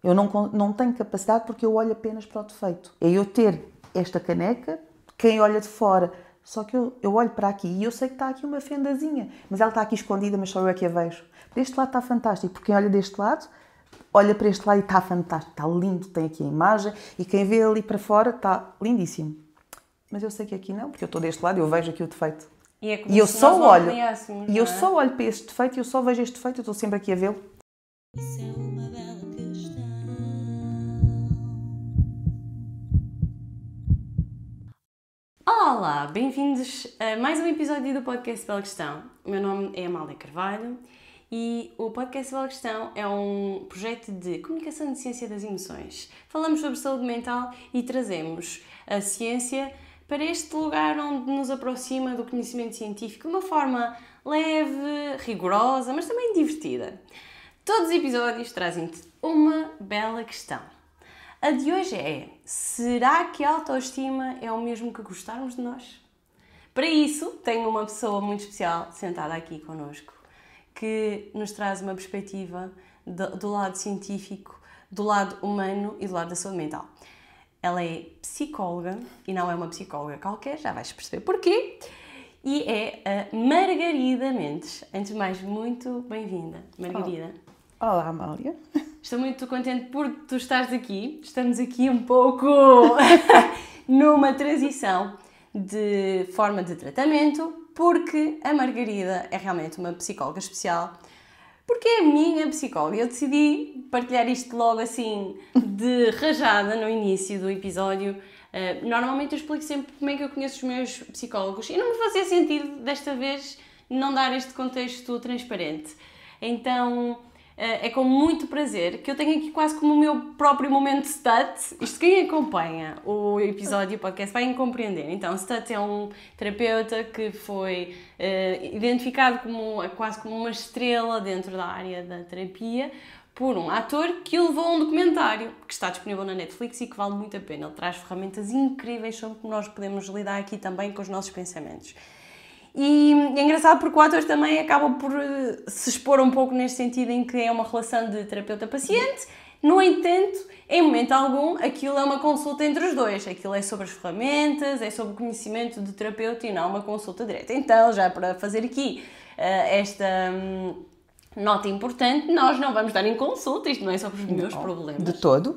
Eu não tenho capacidade porque eu olho apenas para o defeito. É eu ter esta caneca, quem olha de fora, só que eu olho para aqui e eu sei que está aqui uma fendazinha, mas ela está aqui escondida, mas só eu é que a vejo. Deste lado está fantástico, porque quem olha deste lado, olha para este lado e está fantástico, está lindo, tem aqui a imagem, e quem vê ali para fora está lindíssimo. Mas eu sei que aqui não, porque eu estou deste lado e eu vejo aqui o defeito. E eu só olho, e eu só olho para este defeito e eu só vejo este defeito, eu estou sempre aqui a vê-lo. Isso é uma bela questão. Olá, bem-vindos a mais um episódio do podcast Bela Questão. O meu nome é Amália Carvalho e o podcast Bela Questão é um projeto de comunicação de ciência das emoções. Falamos sobre saúde mental e trazemos a ciência para este lugar onde nos aproxima do conhecimento científico de uma forma leve, rigorosa, mas também divertida. Todos os episódios trazem-te uma bela questão. A de hoje é: será que a autoestima é o mesmo que gostarmos de nós? Para isso, tenho uma pessoa muito especial sentada aqui connosco, que nos traz uma perspectiva do lado científico, do lado humano e do lado da saúde mental. Ela é psicóloga, e não é uma psicóloga qualquer, já vais perceber porquê, e é a Margarida Mendes. Antes de mais, muito bem-vinda, Margarida. Olá, Amália. Estou muito contente por tu estares aqui. Estamos aqui um pouco numa transição de forma de tratamento, porque a Margarida é realmente uma psicóloga especial, porque é a minha psicóloga. Eu decidi partilhar isto logo assim, de rajada, no início do episódio. Normalmente eu explico sempre como é que eu conheço os meus psicólogos e não me fazia sentido, desta vez, não dar este contexto transparente. Então, é com muito prazer que eu tenho aqui quase como o meu próprio momento Stut. Isto, quem acompanha o episódio e o podcast vai compreender. Então, Stut é um terapeuta que foi identificado quase como uma estrela dentro da área da terapia por um ator que o levou a um documentário que está disponível na Netflix e que vale muito a pena. Ele traz ferramentas incríveis sobre como nós podemos lidar aqui também com os nossos pensamentos. E é engraçado porque o ator também acaba por se expor um pouco neste sentido em que é uma relação de terapeuta-paciente. No entanto, em momento algum, aquilo é uma consulta entre os dois. Aquilo é sobre as ferramentas, é sobre o conhecimento de terapeuta e não uma consulta direta. Então, já para fazer aqui esta nota importante, nós não vamos dar em consulta, isto não é sobre os meus problemas. De todo.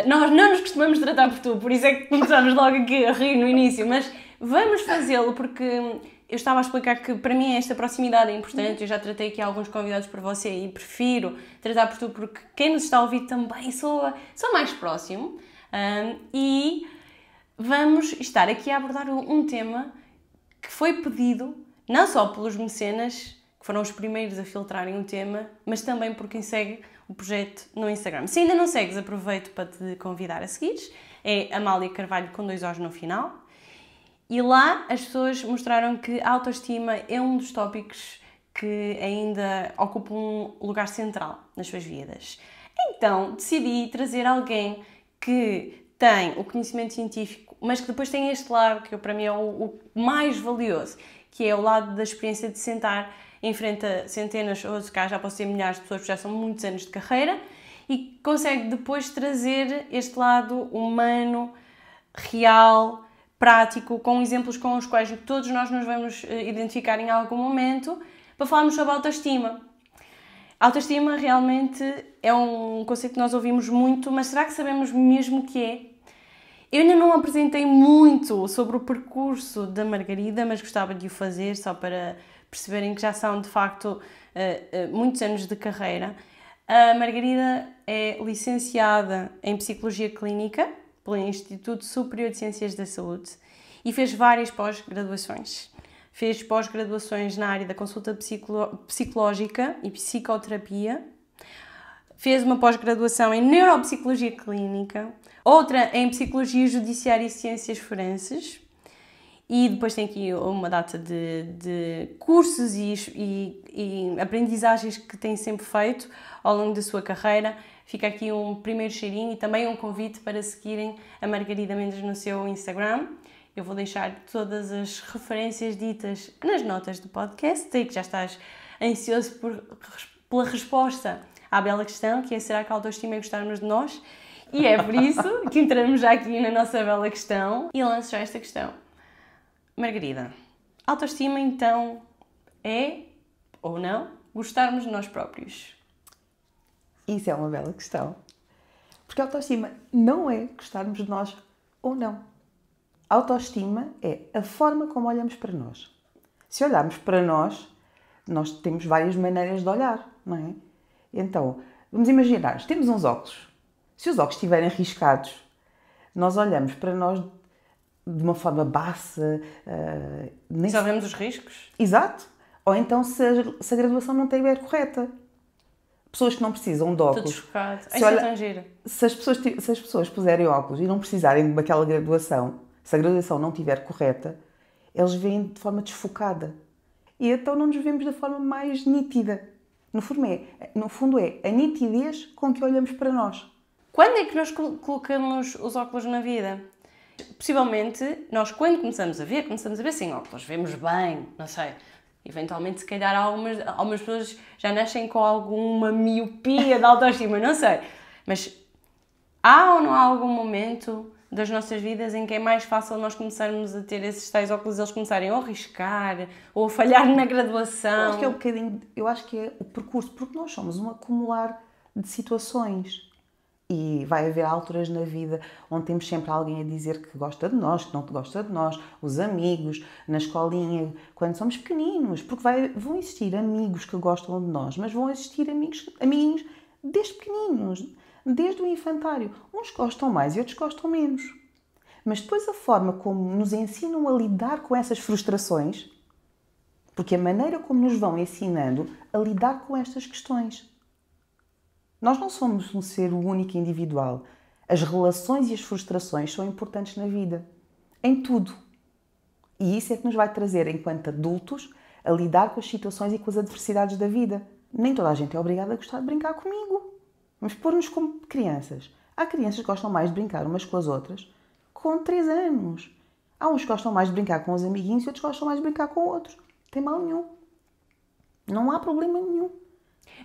Nós não nos costumamos tratar por tu, por isso é que começámos logo aqui a rir no início, mas vamos fazê-lo porque eu estava a explicar que para mim esta proximidade é importante. Eu já tratei aqui alguns convidados para você e prefiro tratar por tu porque quem nos está a ouvir também sou mais próximo. E vamos estar aqui a abordar um tema que foi pedido não só pelos mecenas, que foram os primeiros a filtrarem o tema, mas também por quem segue o projeto no Instagram. Se ainda não segues, aproveito para te convidar a seguires. É Amália Carvalho com 2 O's no final. E lá as pessoas mostraram que a autoestima é um dos tópicos que ainda ocupa um lugar central nas suas vidas. Então decidi trazer alguém que tem o conhecimento científico, mas que depois tem este lado, que para mim é o mais valioso, que é o lado da experiência de sentar em frente a centenas, ou se cá já posso ser milhares de pessoas, porque já são muitos anos de carreira, e consegue depois trazer este lado humano, real, prático, com exemplos com os quais todos nós nos vamos identificar em algum momento, para falarmos sobre a autoestima. A autoestima realmente é um conceito que nós ouvimos muito, mas será que sabemos mesmo o que é? Eu ainda não apresentei muito sobre o percurso da Margarida, mas gostava de o fazer só para perceberem que já são, de facto, muitos anos de carreira. A Margarida é licenciada em Psicologia Clínica pelo Instituto Superior de Ciências da Saúde e fez várias pós-graduações. Fez pós-graduações na área da consulta psicológica e psicoterapia. Fez uma pós-graduação em Neuropsicologia Clínica, outra em Psicologia Judiciária e Ciências Forenses. E depois tem aqui uma data de cursos e aprendizagens que tem sempre feito ao longo da sua carreira. Fica aqui um primeiro cheirinho e também um convite para seguirem a Margarida Mendes no seu Instagram. Eu vou deixar todas as referências ditas nas notas do podcast. Sei que já estás ansioso pela resposta à bela questão, que é: será que a autoestima é gostarmos de nós? E é por isso que entramos já aqui na nossa bela questão e lanço já esta questão. Margarida, autoestima então é, ou não, gostarmos de nós próprios? Isso é uma bela questão. Porque a autoestima não é gostarmos de nós ou não. A autoestima é a forma como olhamos para nós. Se olharmos para nós temos várias maneiras de olhar, não é? Então, vamos imaginar, temos uns óculos. Se os óculos estiverem riscados, nós olhamos para nós de uma forma baça. Só vemos os riscos? Exato. Ou então se a graduação não estiver correta. Pessoas que não precisam de óculos. Tudo chocado. Isso é tão giro. Se as pessoas puserem óculos e não precisarem daquela graduação, se a graduação não estiver correta, eles veem de forma desfocada. E então não nos vemos da forma mais nítida. No fundo é a nitidez com que olhamos para nós. Quando é que nós colocamos os óculos na vida? Possivelmente, nós quando começamos a ver sem óculos, vemos bem, não sei. Eventualmente, se calhar, algumas pessoas já nascem com alguma miopia de autoestima, não sei. Mas há ou não há algum momento das nossas vidas em que é mais fácil nós começarmos a ter esses tais óculos, eles começarem ou a arriscar, ou a falhar na graduação? Eu acho que é o percurso, porque nós somos um acumular de situações. E vai haver alturas na vida onde temos sempre alguém a dizer que gosta de nós, que não gosta de nós, os amigos, na escolinha, quando somos pequeninos, porque vão existir amigos que gostam de nós, mas vão existir amiguinhos desde pequeninos, desde o infantário. Uns gostam mais e outros gostam menos. Mas depois a forma como nos ensinam a lidar com essas frustrações, porque a maneira como nos vão ensinando a lidar com estas questões. Nós não somos um ser único e individual. As relações e as frustrações são importantes na vida. Em tudo. E isso é que nos vai trazer, enquanto adultos, a lidar com as situações e com as adversidades da vida. Nem toda a gente é obrigada a gostar de brincar comigo. Vamos pôr-nos como crianças. Há crianças que gostam mais de brincar umas com as outras com 3 anos. Há uns que gostam mais de brincar com os amiguinhos e outros gostam mais de brincar com outros. Não tem mal nenhum. Não há problema nenhum.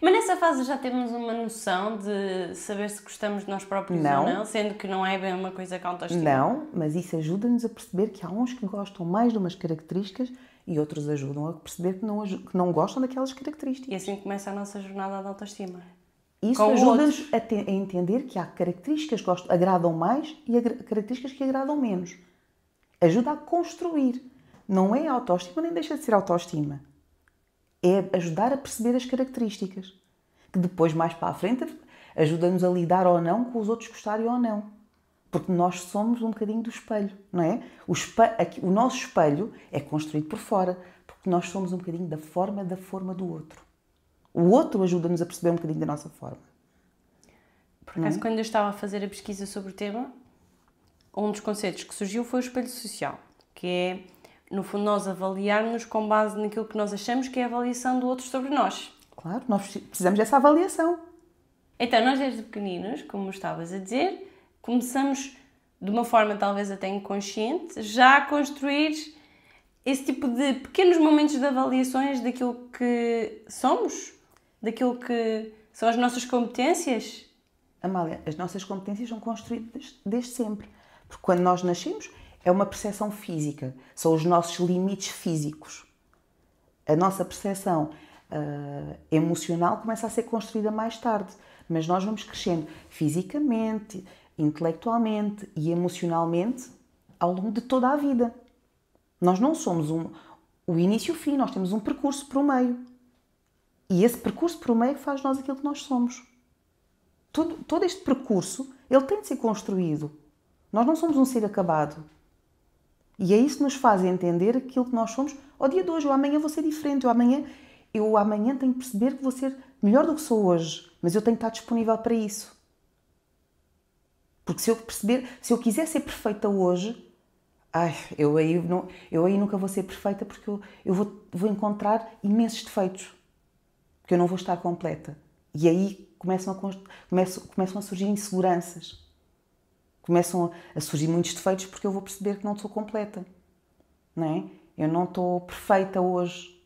Mas nessa fase já temos uma noção de saber se gostamos de nós próprios ou não, sendo que não é bem uma coisa que a autoestima. Não, mas isso ajuda-nos a perceber que há uns que gostam mais de umas características e outros ajudam a perceber que não gostam daquelas características. E assim começa a nossa jornada de autoestima. Isso ajuda-nos a entender que há características que agradam mais e características que agradam menos. Ajuda a construir. Não é autoestima nem deixa de ser autoestima. É ajudar a perceber as características, que depois, mais para a frente, ajuda-nos a lidar ou não com os outros gostarem ou não. Porque nós somos um bocadinho do espelho, não é? O nosso espelho é construído por fora, porque nós somos um bocadinho da forma do outro. O outro ajuda-nos a perceber um bocadinho da nossa forma. Por acaso, quando eu estava a fazer a pesquisa sobre o tema, um dos conceitos que surgiu foi o espelho social, que é, no fundo, nós avaliarmos com base naquilo que nós achamos que é a avaliação do outro sobre nós. Claro, nós precisamos dessa avaliação. Então, nós desde pequeninos, como estavas a dizer, começamos, de uma forma talvez até inconsciente, já a construir esse tipo de pequenos momentos de avaliações daquilo que somos, daquilo que são as nossas competências. Amália, as nossas competências são construídas desde sempre. Porque quando nós nascemos, é uma percepção física. São os nossos limites físicos. A nossa percepção emocional começa a ser construída mais tarde. Mas nós vamos crescendo fisicamente, intelectualmente e emocionalmente ao longo de toda a vida. Nós não somos o início e o fim, nós temos um percurso para o meio. E esse percurso para o meio faz nós aquilo que nós somos. Todo este percurso, ele tem de ser construído. Nós não somos um ser acabado. E é isso que nos faz entender aquilo que nós somos. Ao dia de hoje, eu amanhã vou ser diferente. Eu amanhã tenho que perceber que vou ser melhor do que sou hoje. Mas eu tenho que estar disponível para isso. Porque se eu quiser ser perfeita hoje, eu aí nunca vou ser perfeita porque eu vou encontrar imensos defeitos. Porque eu não vou estar completa. E aí começam a surgir inseguranças. Começam a surgir muitos defeitos porque eu vou perceber que não sou completa. Não é? Eu não estou perfeita hoje.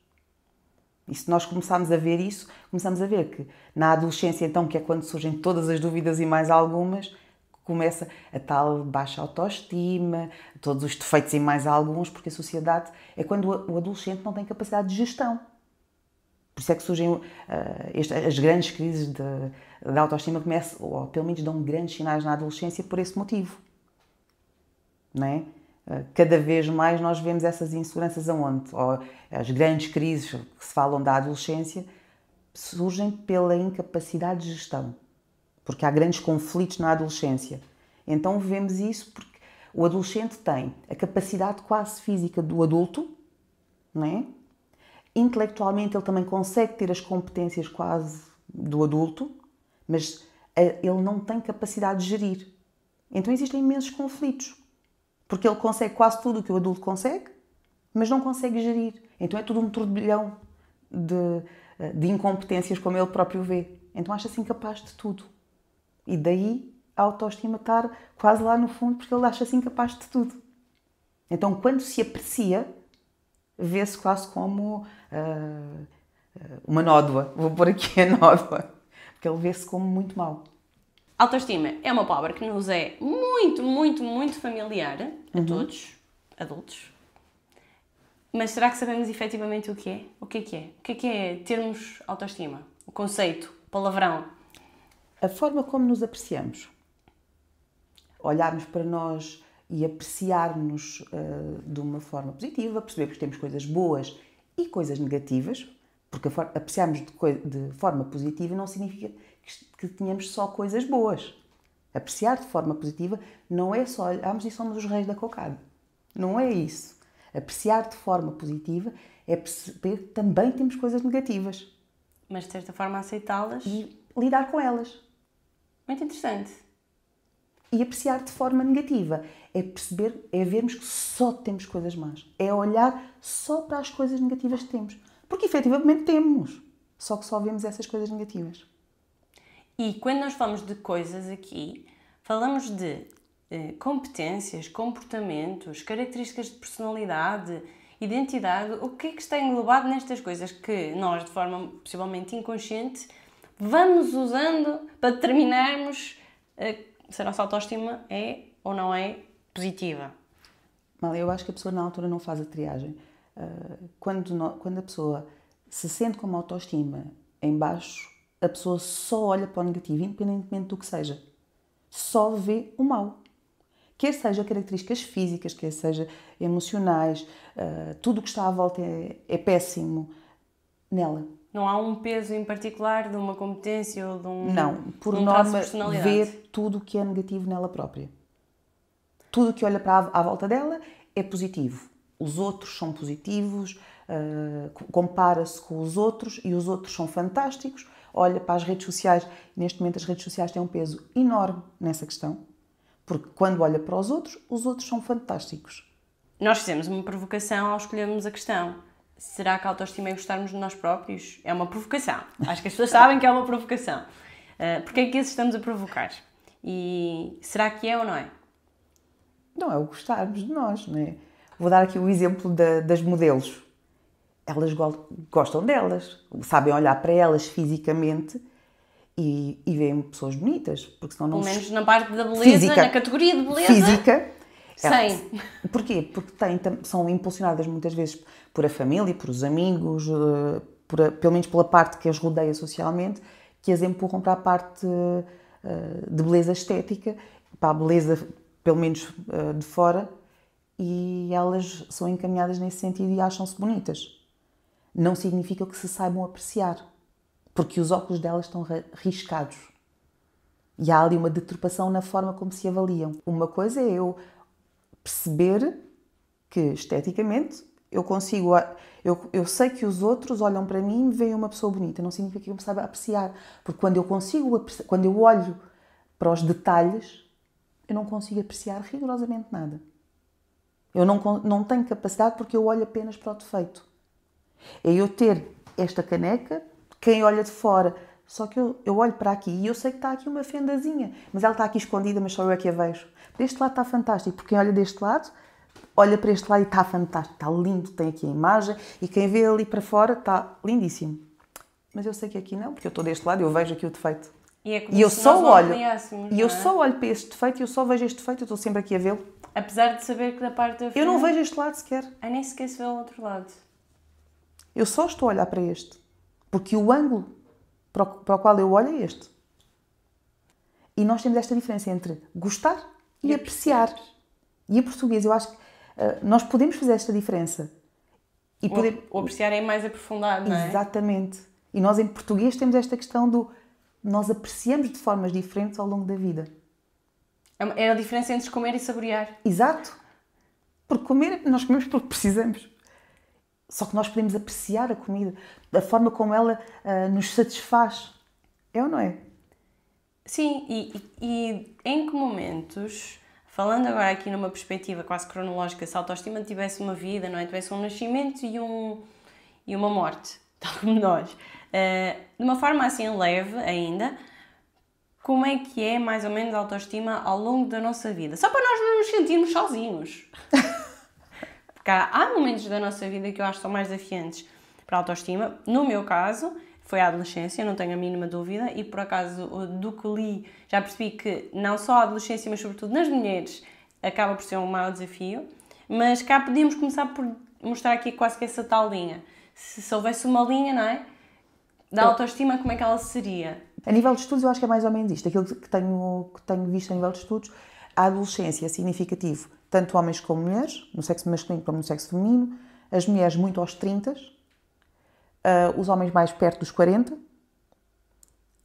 E se nós começarmos a ver isso, começamos a ver que na adolescência, então, que é quando surgem todas as dúvidas e mais algumas, começa a tal baixa autoestima, todos os defeitos e mais alguns, porque a sociedade é quando o adolescente não tem capacidade de gestão. Por isso é que surgem as grandes crises de autoestima, começam, ou pelo menos dão grandes sinais na adolescência por esse motivo. Não é? Cada vez mais nós vemos essas inseguranças aonde? Ou as grandes crises que se falam da adolescência surgem pela incapacidade de gestão. Porque há grandes conflitos na adolescência. Então vemos isso porque o adolescente tem a capacidade quase física do adulto, não é? Intelectualmente ele também consegue ter as competências quase do adulto, mas ele não tem capacidade de gerir. Então existem imensos conflitos. Porque ele consegue quase tudo o que o adulto consegue, mas não consegue gerir. Então é tudo um turbilhão de incompetências, como ele próprio vê. Então acha-se incapaz de tudo. E daí a autoestima estar quase lá no fundo, porque ele acha-se incapaz de tudo. Então quando se aprecia, vê-se quase como uma nódoa. Vou pôr aqui a nódoa. Porque ele vê-se como muito mau. Autoestima é uma palavra que nos é muito, muito, muito familiar a todos, adultos. Mas será que sabemos efetivamente o que é? O que é que é? O que é termos autoestima? O conceito, o palavrão? A forma como nos apreciamos. Olharmos para nós e apreciar-nos de uma forma positiva, perceber que temos coisas boas e coisas negativas, porque apreciarmos de forma positiva não significa que tenhamos só coisas boas. Apreciar de forma positiva não é só olharmos e somos os reis da cocada. Não é isso. Apreciar de forma positiva é perceber que também temos coisas negativas. Mas de certa forma aceitá-las. E lidar com elas. Muito interessante. E apreciar de forma negativa é perceber, é vermos que só temos coisas más. É olhar só para as coisas negativas que temos. Porque efetivamente temos. Só que só vemos essas coisas negativas. E quando nós falamos de coisas aqui, falamos de competências, comportamentos, características de personalidade, identidade. O que é que está englobado nestas coisas que nós, de forma possivelmente inconsciente, vamos usando para determinarmos se a nossa autoestima é ou não é positiva? Mal, eu acho que a pessoa na altura não faz a triagem. Quando a pessoa se sente com uma autoestima em baixo, a pessoa só olha para o negativo, independentemente do que seja. Só vê o mau. Quer seja características físicas, quer seja emocionais, tudo o que está à volta é péssimo nela. Não há um peso em particular de uma competência ou de um Não, por traço de norma, personalidade. vê tudo o que é negativo nela própria. Tudo o que olha à volta dela é positivo. Os outros são positivos, compara-se com os outros e os outros são fantásticos. Olha para as redes sociais, neste momento as redes sociais têm um peso enorme nessa questão, porque quando olha para os outros são fantásticos. Nós fizemos uma provocação ao escolhermos a questão. Será que a autoestima é gostarmos de nós próprios? É uma provocação. Acho que as pessoas sabem que é uma provocação. Porque é que isso estamos a provocar? E será que é ou não é? Não é o gostarmos de nós, não é? Vou dar aqui o exemplo das modelos. Elas gostam delas, sabem olhar para elas fisicamente e veem pessoas bonitas, porque senão não Pelo menos na parte da beleza, física, na categoria de beleza. física. Sim. Porquê? Porque são impulsionadas muitas vezes por a família, por os amigos, pelo menos pela parte que as rodeia socialmente, que as empurram para a parte de beleza estética, para a beleza, pelo menos de fora, e elas são encaminhadas nesse sentido e acham-se bonitas. Não significa que se saibam apreciar, porque os óculos delas estão riscados. E há ali uma deturpação na forma como se avaliam. Uma coisa é eu perceber que, esteticamente, eu sei que os outros olham para mim e me veem uma pessoa bonita. Não significa que eu me saiba apreciar. Porque quando eu olho para os detalhes, eu não consigo apreciar rigorosamente nada. Eu não tenho capacidade porque eu olho apenas para o defeito. É eu ter esta caneca, quem olha de fora, só que eu olho para aqui e eu sei que está aqui uma fendazinha, mas ela está aqui escondida, mas só eu é que a vejo. Deste lado está fantástico, porque quem olha deste lado olha para este lado e está fantástico, está lindo, tem aqui a imagem, e quem vê ali para fora está lindíssimo. Mas eu sei que aqui não, porque eu estou deste lado e eu vejo aqui o defeito. E é como E eu se só nós não olho, avaliássemos, e eu não é? só olho para este defeito e eu só vejo este defeito, eu estou sempre aqui a vê-lo. Apesar de saber que da parte da frente... Eu não vejo este lado sequer. Nem sequer se vê o outro lado. Eu só estou a olhar para este. Porque o ângulo para o qual eu olho é este. E nós temos esta diferença entre gostar e apreciar. E em português, eu acho que nós podemos fazer esta diferença. E O apreciar é mais aprofundado, não é? Exatamente. E nós em português temos esta questão do... Nós apreciamos de formas diferentes ao longo da vida. É a diferença entre comer e saborear. Exato. Porque comer, nós comemos porque precisamos. Só que nós podemos apreciar a comida, da forma como ela nos satisfaz. É ou não é? Sim, e em que momentos, falando agora aqui numa perspectiva quase cronológica, se a autoestima tivesse uma vida, não é? Tivesse um nascimento e uma morte, tal como nós, de uma forma assim leve ainda, como é que é mais ou menos a autoestima ao longo da nossa vida? Só para nós não nos sentirmos sozinhos. Porque há momentos da nossa vida que eu acho que são mais desafiantes para a autoestima. No meu caso, foi a adolescência, não tenho a mínima dúvida, e por acaso do que li já percebi que não só a adolescência, mas sobretudo nas mulheres, acaba por ser um maior desafio. Mas cá podíamos começar por mostrar aqui quase que essa tal linha. Se houvesse uma linha, não é? Da autoestima, como é que ela seria? A nível de estudos, eu acho que é mais ou menos isto. Aquilo que tenho visto a nível de estudos, a adolescência é significativo, tanto homens como mulheres, no sexo masculino como no sexo feminino, as mulheres muito aos 30, os homens mais perto dos 40,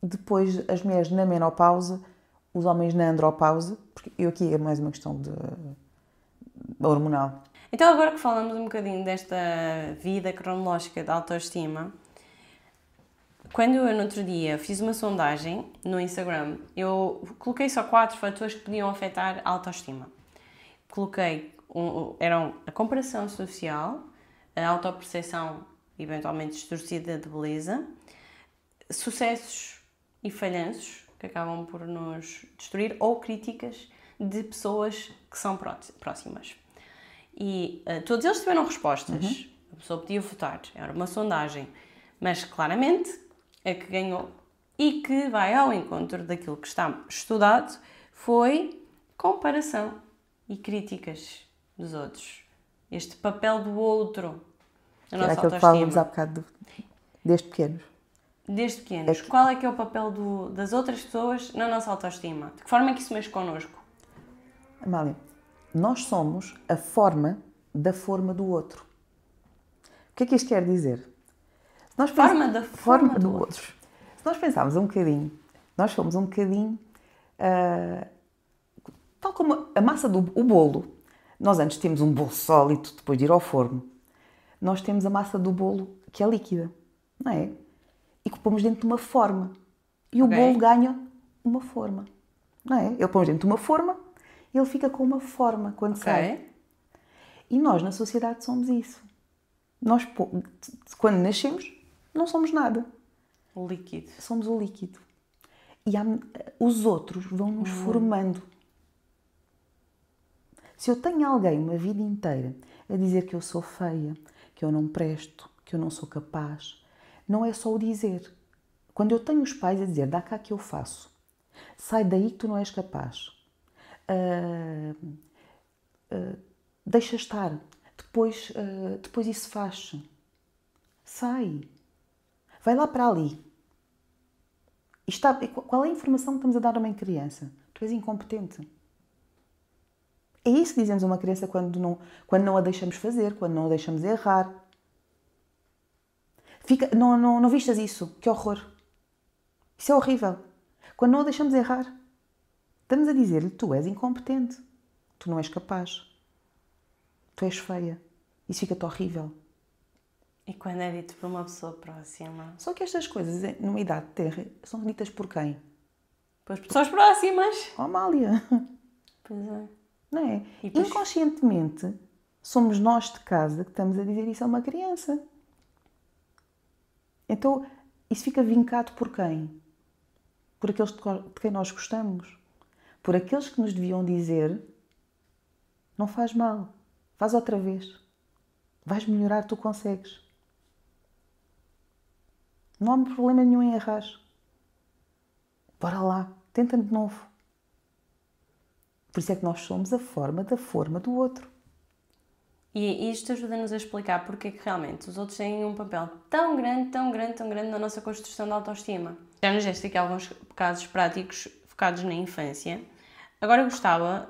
depois as mulheres na menopausa, os homens na andropausa, porque eu aqui é mais uma questão de hormonal. Então agora que falamos um bocadinho desta vida cronológica da autoestima, quando eu no outro dia fiz uma sondagem no Instagram, eu coloquei só 4 fatores que podiam afetar a autoestima. Coloquei, eram a comparação social, a autoperceção eventualmente distorcida de beleza, sucessos e falhanços que acabam por nos destruir, ou críticas de pessoas que são próximas. E todos eles tiveram respostas. A pessoa podia votar, era uma sondagem, mas claramente a que ganhou e que vai ao encontro daquilo que está estudado foi comparação e críticas dos outros. Este papel do outro na nossa Era aquilo que autoestima. falávamos há bocado desde pequenos. Desde pequenos. Qual é que é o papel das outras pessoas na nossa autoestima? De que forma é que isso mexe connosco? Amália, nós somos a forma da forma do outro. O que é que isto quer dizer? Se nós Forma do outro. Se nós pensarmos um bocadinho, nós somos um bocadinho... tal como a massa do bolo. Nós antes temos um bolo sólido, depois de ir ao forno. Nós temos a massa do bolo que é líquida, não é? E que pomos dentro de uma forma. E o bolo ganha uma forma, não é? Ele põe dentro de uma forma e ele fica com uma forma quando sai. E nós, na sociedade, somos isso. Nós, quando nascemos, não somos nada. O líquido. Somos o líquido. E os outros vão-nos formando. Se eu tenho alguém uma vida inteira a dizer que eu sou feia, que eu não presto, que eu não sou capaz, não é só o dizer. Quando eu tenho os pais a dizer, dá cá que eu faço, sai daí que tu não és capaz, deixa estar, depois isso faz-se, sai, vai lá para ali. Qual é a informação que estamos a dar a uma criança? Tu és incompetente. É isso que dizemos a uma criança quando não a deixamos fazer, quando não a deixamos errar. Não vistas isso? Que horror. Isso é horrível. Quando não a deixamos errar, estamos a dizer-lhe, tu és incompetente, tu não és capaz, tu és feia. Isso fica-te horrível. E quando é dito por uma pessoa próxima? Só que estas coisas, numa idade terra, são ditas por quem? Pelas pessoas próximas. Oh, Amália. Pois é. Não é? E depois... Inconscientemente, somos nós de casa que estamos a dizer isso a uma criança. Então, isso fica vincado por quem? Por aqueles de quem nós gostamos. Por aqueles que nos deviam dizer, não faz mal, Faz outra vez. Vais melhorar, tu consegues. Não há problema nenhum em errar. Bora lá, tenta de novo. Por isso é que nós somos a forma da forma do outro. E isto ajuda-nos a explicar porque é que realmente os outros têm um papel tão grande, tão grande, tão grande na nossa construção da autoestima. Já nos deste aqui alguns casos práticos focados na infância. Agora eu gostava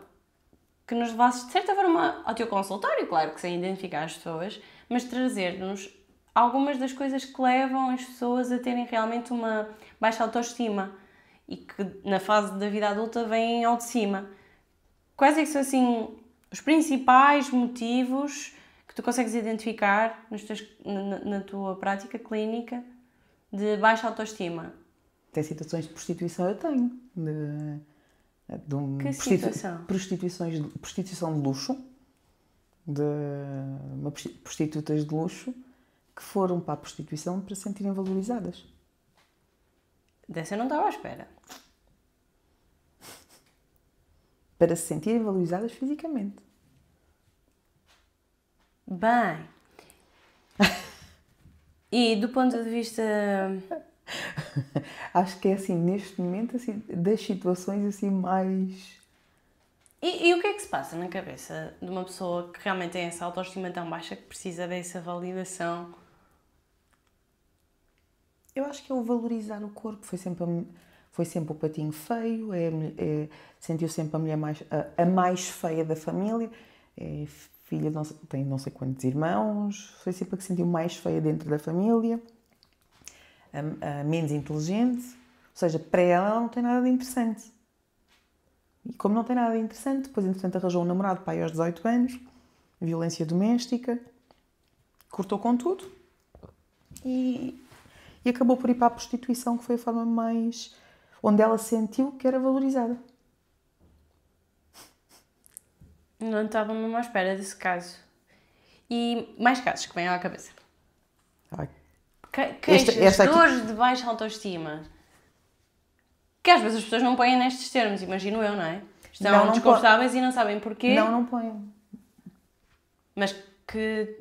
que nos levasses, de certa forma, ao teu consultório, claro que sem identificar as pessoas, mas trazer-nos algumas das coisas que levam as pessoas a terem realmente uma baixa autoestima e que na fase da vida adulta vêm ao de cima. Quais é que são, assim, os principais motivos que tu consegues identificar na tua prática clínica de baixa autoestima? Até situações de prostituição eu tenho. Que situação? Prostituição de luxo. Prostitutas de luxo que foram para a prostituição para se sentirem valorizadas. Dessa eu não estava à espera. Para se sentirem valorizadas fisicamente. Bem. E do ponto de vista... Acho que é assim, neste momento, assim, das situações assim mais... E o que é que se passa na cabeça de uma pessoa que realmente tem essa autoestima tão baixa que precisa dessa validação? Eu acho que é o valorizar o corpo. Foi sempre o patinho feio, sentiu sempre a mulher a mais feia da família, filha tem não sei quantos irmãos, foi sempre a que se sentiu mais feia dentro da família, a menos inteligente, ou seja, para ela não tem nada de interessante. E como não tem nada de interessante, depois entretanto arranjou um namorado pai aos 18 anos, violência doméstica, cortou com tudo e acabou por ir para a prostituição, que foi a forma mais... onde ela sentiu que era valorizada. Não estava mesmo à espera desse caso. E mais casos que venham à cabeça. Ai. Queixas, dores de baixa autoestima. Que às vezes as pessoas não põem nestes termos, imagino eu, não é? Estão desconfortáveis e não sabem porquê. Não põem. Mas que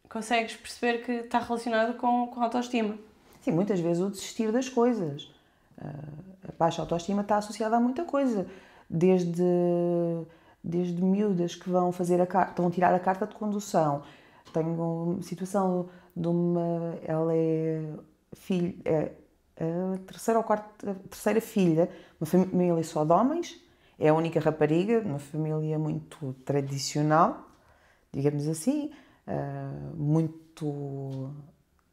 consegues perceber que está relacionado com a autoestima. Sim, muitas vezes o desistir das coisas. A baixa autoestima está associada a muita coisa. Desde miúdas que vão tirar a carta de condução. Tenho uma situação de uma... Ela é filha... a terceira filha, uma família só de homens, é a única rapariga, uma família muito tradicional, digamos assim, muito...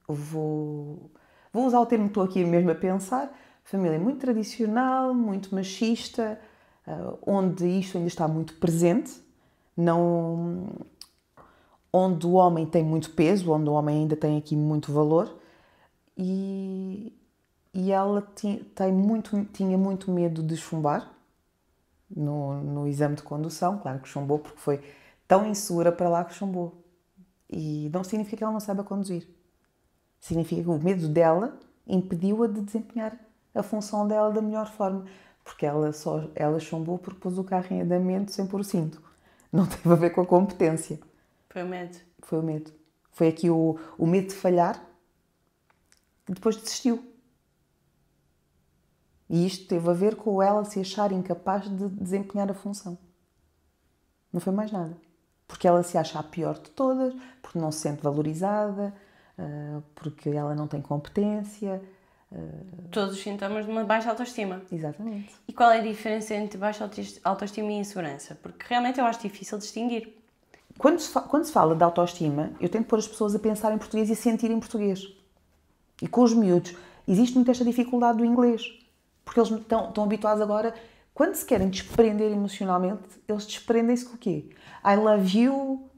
Vou usar o termo que estou aqui mesmo a pensar, família muito tradicional, muito machista, onde isto ainda está muito presente, onde o homem tem muito peso, onde o homem ainda tem aqui muito valor, e ela tinha muito medo de chumbar no exame de condução. Claro que chumbou porque foi tão insegura para lá que chumbou. E não significa que ela não saiba conduzir. Significa que o medo dela impediu-a de desempenhar a função dela da melhor forma. Porque ela chumbou porque pôs o carro em andamento sem pôr o cinto. Não teve a ver com a competência. Foi o medo. Foi o medo. Foi aqui o medo de falhar e depois desistiu. E isto teve a ver com ela se achar incapaz de desempenhar a função. Não foi mais nada. Porque ela se acha a pior de todas, porque não se sente valorizada, porque ela não tem competência. Todos os sintomas de uma baixa autoestima. Exatamente. E qual é a diferença entre baixa autoestima e insegurança? Porque realmente eu acho difícil distinguir. Quando se fala de autoestima, eu tento pôr as pessoas a pensar em português e a sentir em português. E com os miúdos, existe muito esta dificuldade do inglês. Porque eles estão habituados agora, quando se querem desprender emocionalmente, eles desprendem-se com o quê? I love you.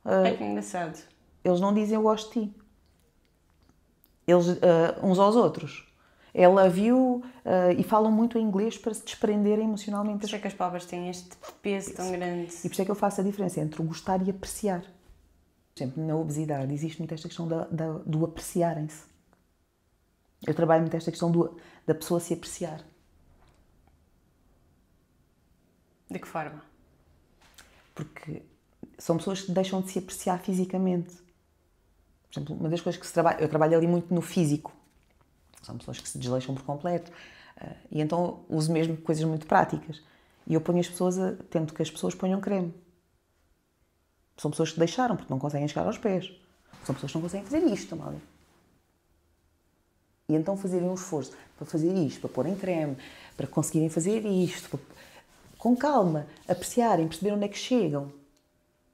É que engraçado. Eles não dizem eu gosto de ti. Eles, uns aos outros. I love you, e falam muito em inglês para se desprenderem emocionalmente. Por isso é que as palavras têm este peso tão grande. E por isso é que eu faço a diferença entre o gostar e apreciar. Por exemplo, na obesidade existe muito esta questão do apreciarem-se. Eu trabalho muito esta questão da pessoa se apreciar. De que forma? Porque são pessoas que deixam de se apreciar fisicamente. Por exemplo, uma das coisas que se trabalha, eu trabalho ali muito no físico. São pessoas que se desleixam por completo. E então uso mesmo coisas muito práticas. E eu ponho as pessoas, tento que as pessoas ponham creme. São pessoas que deixaram, porque não conseguem chegar aos pés. São pessoas que não conseguem fazer isto, Amália. E então fazerem um esforço para fazer isto, para porem creme, para conseguirem fazer isto, com calma, apreciarem, perceber onde é que chegam.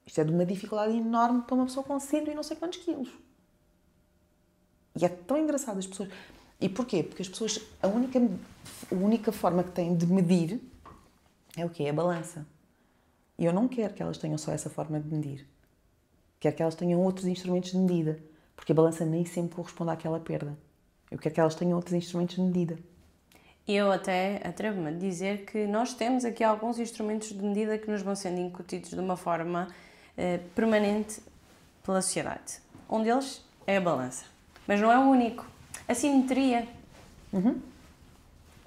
Isto é de uma dificuldade enorme para uma pessoa com 100 e não sei quantos quilos. E é tão engraçado as pessoas... E porquê? Porque as pessoas, a única forma que têm de medir é o quê? É a balança. E eu não quero que elas tenham só essa forma de medir. Quero que elas tenham outros instrumentos de medida. Porque a balança nem sempre corresponde àquela perda. Eu quero que elas tenham outros instrumentos de medida. Eu até atrevo-me a dizer que nós temos aqui alguns instrumentos de medida que nos vão sendo incutidos de uma forma permanente pela sociedade. Um deles é a balança. Mas não é o único. A simetria.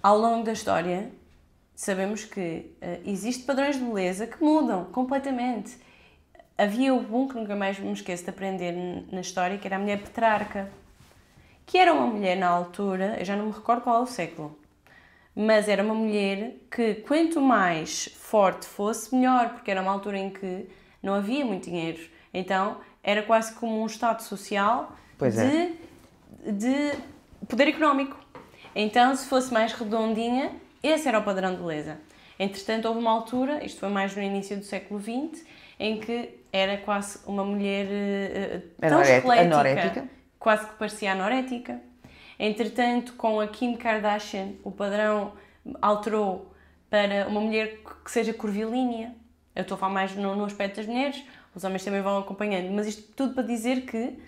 Ao longo da história, sabemos que existem padrões de beleza que mudam completamente. Havia um que nunca mais me esqueço de aprender na história, que era a mulher Petrarca, que era uma mulher na altura, eu já não me recordo qual é o século, mas era uma mulher que quanto mais forte fosse, melhor, porque era uma altura em que não havia muito dinheiro. Então, era quase como um estado social de poder económico. Então, se fosse mais redondinha, esse era o padrão de beleza. Entretanto, houve uma altura, isto foi mais no início do século XX, em que era quase uma mulher tão esquelética, anorética. quase que parecia anorética. Entretanto, com a Kim Kardashian, o padrão alterou para uma mulher que seja curvilínea. Eu estou a falar mais no aspecto das mulheres, os homens também vão acompanhando, mas isto tudo para dizer que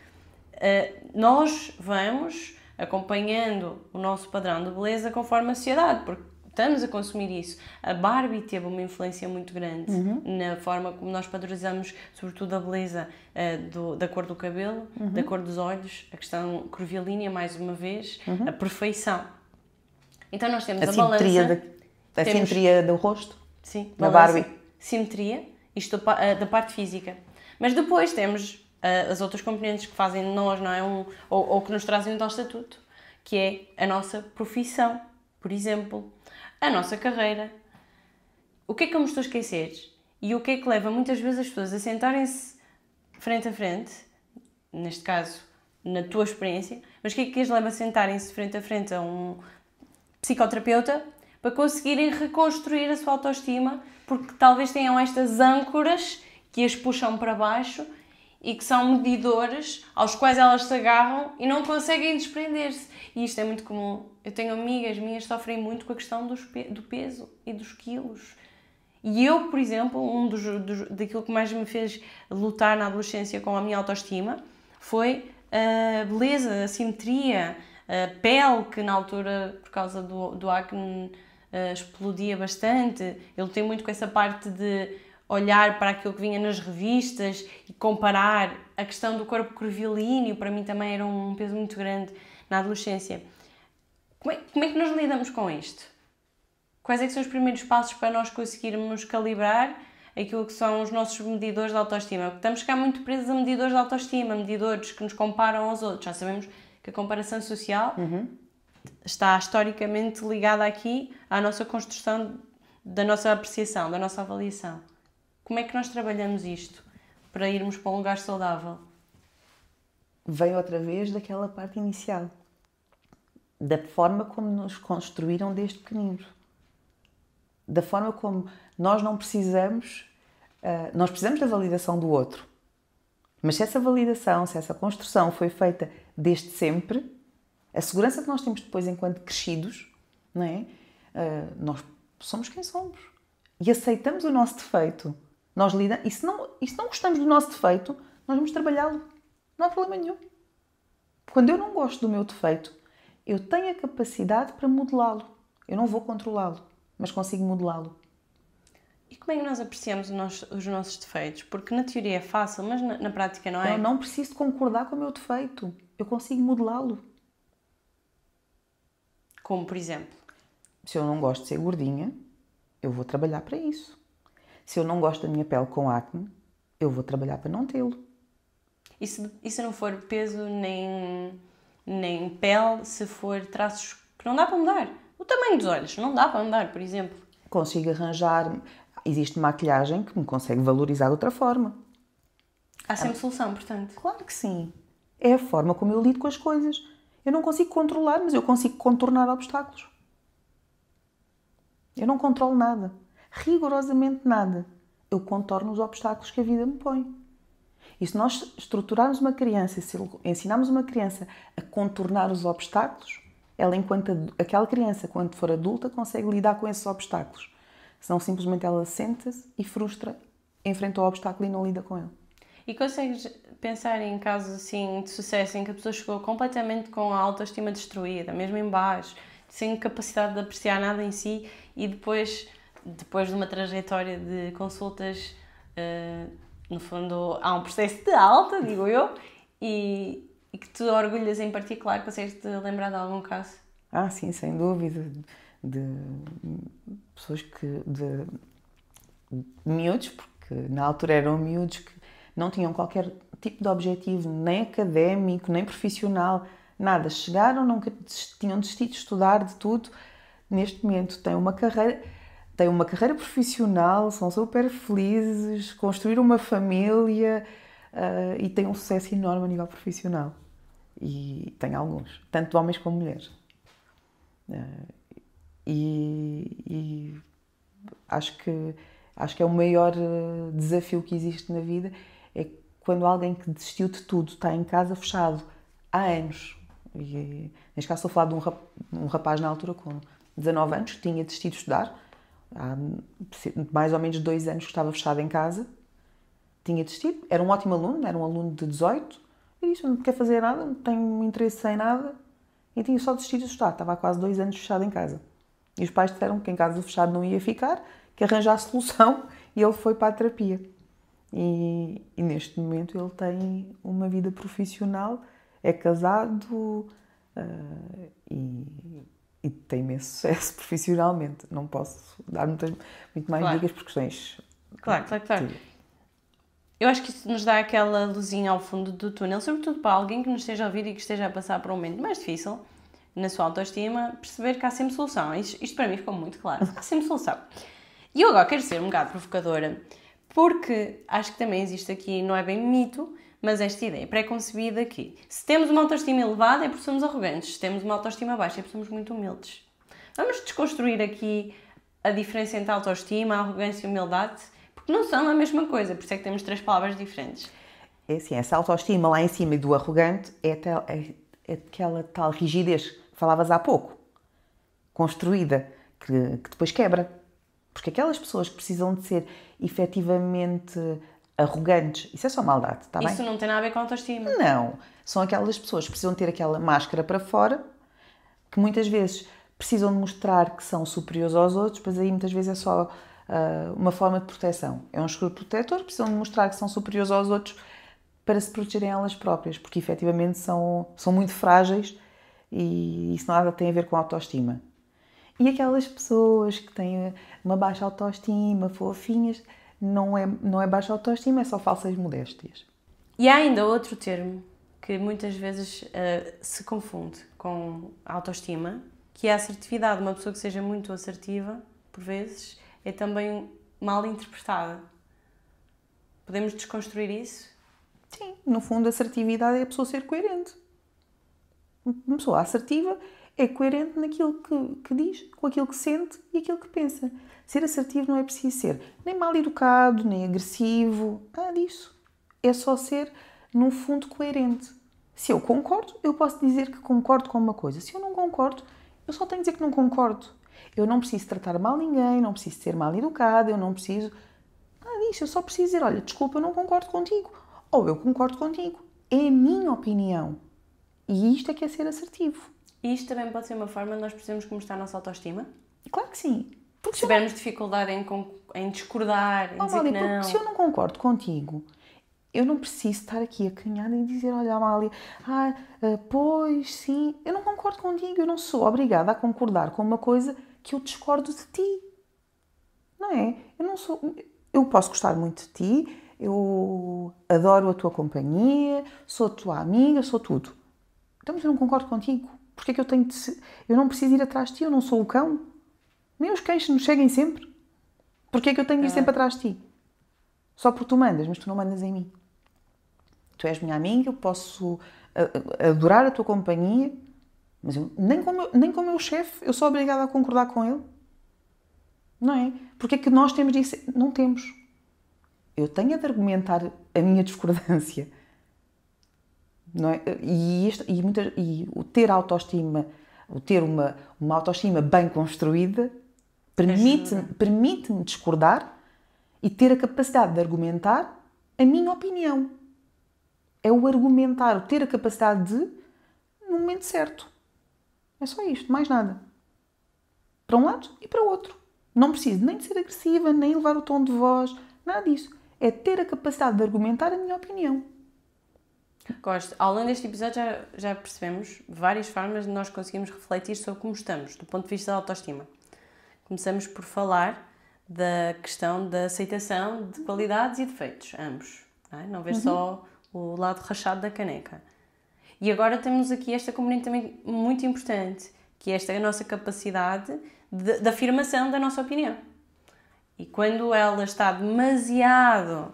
nós vamos acompanhando o nosso padrão de beleza conforme a sociedade, porque estamos a consumir isso. A Barbie teve uma influência muito grande na forma como nós padronizamos, sobretudo a beleza da cor do cabelo, da cor dos olhos, a questão curvilínea, mais uma vez, a perfeição. Então nós temos a balança... A simetria do rosto. Sim, na balança, Barbie. simetria, isto da parte física. Mas depois temos as outras componentes que fazem de nós, não é? Ou que nos trazem o nosso estatuto, que é a nossa profissão, por exemplo, a nossa carreira. O que é que eu me estou a esquecer? E o que é que leva muitas vezes as pessoas a sentarem-se frente a frente, neste caso, na tua experiência, mas o que é que as leva a sentarem-se frente a frente a um psicoterapeuta para conseguirem reconstruir a sua autoestima, porque talvez tenham estas âncoras que as puxam para baixo e que são medidores aos quais elas se agarram e não conseguem desprender-se. E isto é muito comum. Eu tenho amigas minhas que sofrem muito com a questão do peso e dos quilos. E eu, por exemplo, daquilo que mais me fez lutar na adolescência com a minha autoestima foi a beleza, a simetria, a pele, que na altura, por causa do acne, explodia bastante. Eu lutei muito com essa parte de olhar para aquilo que vinha nas revistas e comparar. A questão do corpo curvilíneo, para mim também era um peso muito grande na adolescência. Como é que nós lidamos com isto? Quais é que são os primeiros passos para nós conseguirmos calibrar aquilo que são os nossos medidores de autoestima? Porque estamos cá muito presos a medidores de autoestima, medidores que nos comparam aos outros. Já sabemos que a comparação social está historicamente ligada aqui à nossa construção da nossa apreciação, da nossa avaliação. Como é que nós trabalhamos isto para irmos para um lugar saudável? Vem outra vez daquela parte inicial. Da forma como nos construíram desde pequeninos. Da forma como nós não precisamos... nós precisamos da validação do outro. Mas se essa validação, se essa construção foi feita desde sempre, a segurança que nós temos depois enquanto crescidos, não é? Nós somos quem somos. E aceitamos o nosso defeito. Nós lidamos... E se não gostamos do nosso defeito, nós vamos trabalhá-lo. Não há problema nenhum. Quando eu não gosto do meu defeito, eu tenho a capacidade para modelá-lo. Eu não vou controlá-lo, mas consigo modelá-lo. E como é que nós apreciamos os nossos defeitos? Porque na teoria é fácil, mas na prática não é? Eu não preciso concordar com o meu defeito. Eu consigo modelá-lo. Como, por exemplo? Se eu não gosto de ser gordinha, eu vou trabalhar para isso. Se eu não gosto da minha pele com acne, eu vou trabalhar para não tê-lo. E se não for peso nem pele, se for traços que não dá para mudar? O tamanho dos olhos, não dá para mudar, por exemplo. Consigo arranjar... Existe maquilhagem que me consegue valorizar de outra forma. Há sempre solução, portanto. Claro que sim. É a forma como eu lido com as coisas. Eu não consigo controlar, mas eu consigo contornar obstáculos. Eu não controlo nada. Rigorosamente nada. Eu contorno os obstáculos que a vida me põe. E se nós estruturarmos uma criança, se ensinarmos uma criança a contornar os obstáculos, ela, aquela criança, quando for adulta, consegue lidar com esses obstáculos. Senão, simplesmente ela senta-se e frustra, enfrenta o obstáculo e não lida com ele. E consegues pensar em casos assim de sucesso em que a pessoa chegou completamente com a autoestima destruída, mesmo em baixo, sem capacidade de apreciar nada em si e depois de uma trajetória de consultas, no fundo há um processo de alta, digo eu, e que te orgulhas em particular, consegues-te lembrar de algum caso? Ah, sim, sem dúvida. De pessoas de miúdos, porque na altura eram miúdos que não tinham qualquer tipo de objetivo, nem académico, nem profissional, nada. Chegaram, nunca tinham desistido de estudar, de tudo. Neste momento têm uma carreira profissional, são super felizes, construíram uma família e têm um sucesso enorme a nível profissional. E tem alguns, tanto de homens como mulheres. E acho que é o maior desafio que existe na vida, é quando alguém que desistiu de tudo está em casa fechado há anos. E, neste caso estou a falar de um rapaz na altura com 19 anos que tinha desistido de estudar, há mais ou menos 2 anos que estava fechado em casa, tinha desistido, era um ótimo aluno, era um aluno de 18, e disse, não quer fazer nada, não tenho interesse em nada, e tinha só desistido de estudar, estava há quase 2 anos fechado em casa. E os pais disseram que em casa fechado não ia ficar, que arranjasse solução, e ele foi para a terapia. E neste momento ele tem uma vida profissional, é casado e tem imenso sucesso profissionalmente. Não posso dar muito mais dicas por questões... Claro. Eu acho que isso nos dá aquela luzinha ao fundo do túnel, sobretudo para alguém que nos esteja a ouvir e que esteja a passar por um momento mais difícil na sua autoestima, perceber que há sempre solução. Isto para mim ficou muito claro. Há sempre solução. E eu agora quero ser um bocado provocadora, porque acho que também existe aqui, não é bem mito, mas esta ideia pré-concebida que se temos uma autoestima elevada é porque somos arrogantes, se temos uma autoestima baixa é porque somos muito humildes. Vamos desconstruir aqui a diferença entre a autoestima, a arrogância e a humildade, porque não são a mesma coisa, por isso é que temos 3 palavras diferentes. É assim, essa autoestima lá em cima e do arrogante é aquela tal rigidez que falavas há pouco, construída, que depois quebra. Porque aquelas pessoas que precisam de ser efetivamente arrogantes, isso é só maldade, está bem? Isso não tem nada a ver com autoestima. Não, são aquelas pessoas que precisam ter aquela máscara para fora, que muitas vezes precisam de mostrar que são superiores aos outros, mas aí muitas vezes é só uma forma de proteção. É um escudo protetor, precisam de mostrar que são superiores aos outros para se protegerem elas próprias, porque efetivamente são muito frágeis e isso nada tem a ver com a autoestima. E aquelas pessoas que têm uma baixa autoestima, fofinhas, não é baixa autoestima, é só falsas modéstias. E há ainda outro termo que muitas vezes se confunde com a autoestima, que é a assertividade. Uma pessoa que seja muito assertiva, por vezes, é também mal interpretada. Podemos desconstruir isso? Sim, no fundo, a assertividade é a pessoa ser coerente. Uma pessoa assertiva é coerente naquilo que diz, com aquilo que sente e aquilo que pensa. Ser assertivo não é preciso ser nem mal educado, nem agressivo, nada disso. É só ser, no fundo, coerente. Se eu concordo, eu posso dizer que concordo com uma coisa. Se eu não concordo, eu só tenho que dizer que não concordo. Eu não preciso tratar mal ninguém, não preciso ser mal educado, eu não preciso... Nada disso, eu só preciso dizer, olha, desculpa, eu não concordo contigo. Ou eu concordo contigo. É a minha opinião. E isto é que é ser assertivo. E isto também pode ser uma forma de nós precisamos mostrar a nossa autoestima? Claro que sim. Porque se tivermos dificuldade em discordar, em dizer que não... Porque se eu não concordo contigo, eu não preciso estar aqui acanhada e dizer, olha, Amália, pois, sim, eu não concordo contigo, eu não sou obrigada a concordar com uma coisa que eu discordo de ti. Não é? Eu posso gostar muito de ti, eu adoro a tua companhia, sou tua amiga, sou tudo. Então, mas eu não concordo contigo. Porquê é que eu tenho de ser... Eu não preciso ir atrás de ti, eu não sou o cão. Nem os cães nos seguem sempre. Porquê é que eu tenho de ir sempre atrás de ti? Só porque tu mandas, mas tu não mandas em mim. Tu és minha amiga, eu posso adorar a tua companhia, mas eu, nem com o meu chefe, eu sou obrigada a concordar com ele. Não é? Porque é que nós temos de ser... Não temos. Eu tenho de argumentar a minha discordância. Não é? E o ter autoestima, o ter uma autoestima bem construída, permite-me discordar e ter a capacidade de argumentar a minha opinião. É o argumentar, o ter a capacidade de, no momento certo. É só isto, mais nada. Para um lado e para o outro. Não preciso nem de ser agressiva, nem levar o tom de voz, nada disso. É ter a capacidade de argumentar a minha opinião. Gosto. Ao longo deste episódio já percebemos várias formas de nós conseguirmos refletir sobre como estamos, do ponto de vista da autoestima. Começamos por falar da questão da aceitação de qualidades e defeitos, ambos. Não ver só o lado rachado da caneca. E agora temos aqui esta componente também muito importante, que é esta nossa capacidade de afirmação da nossa opinião. E quando ela está demasiado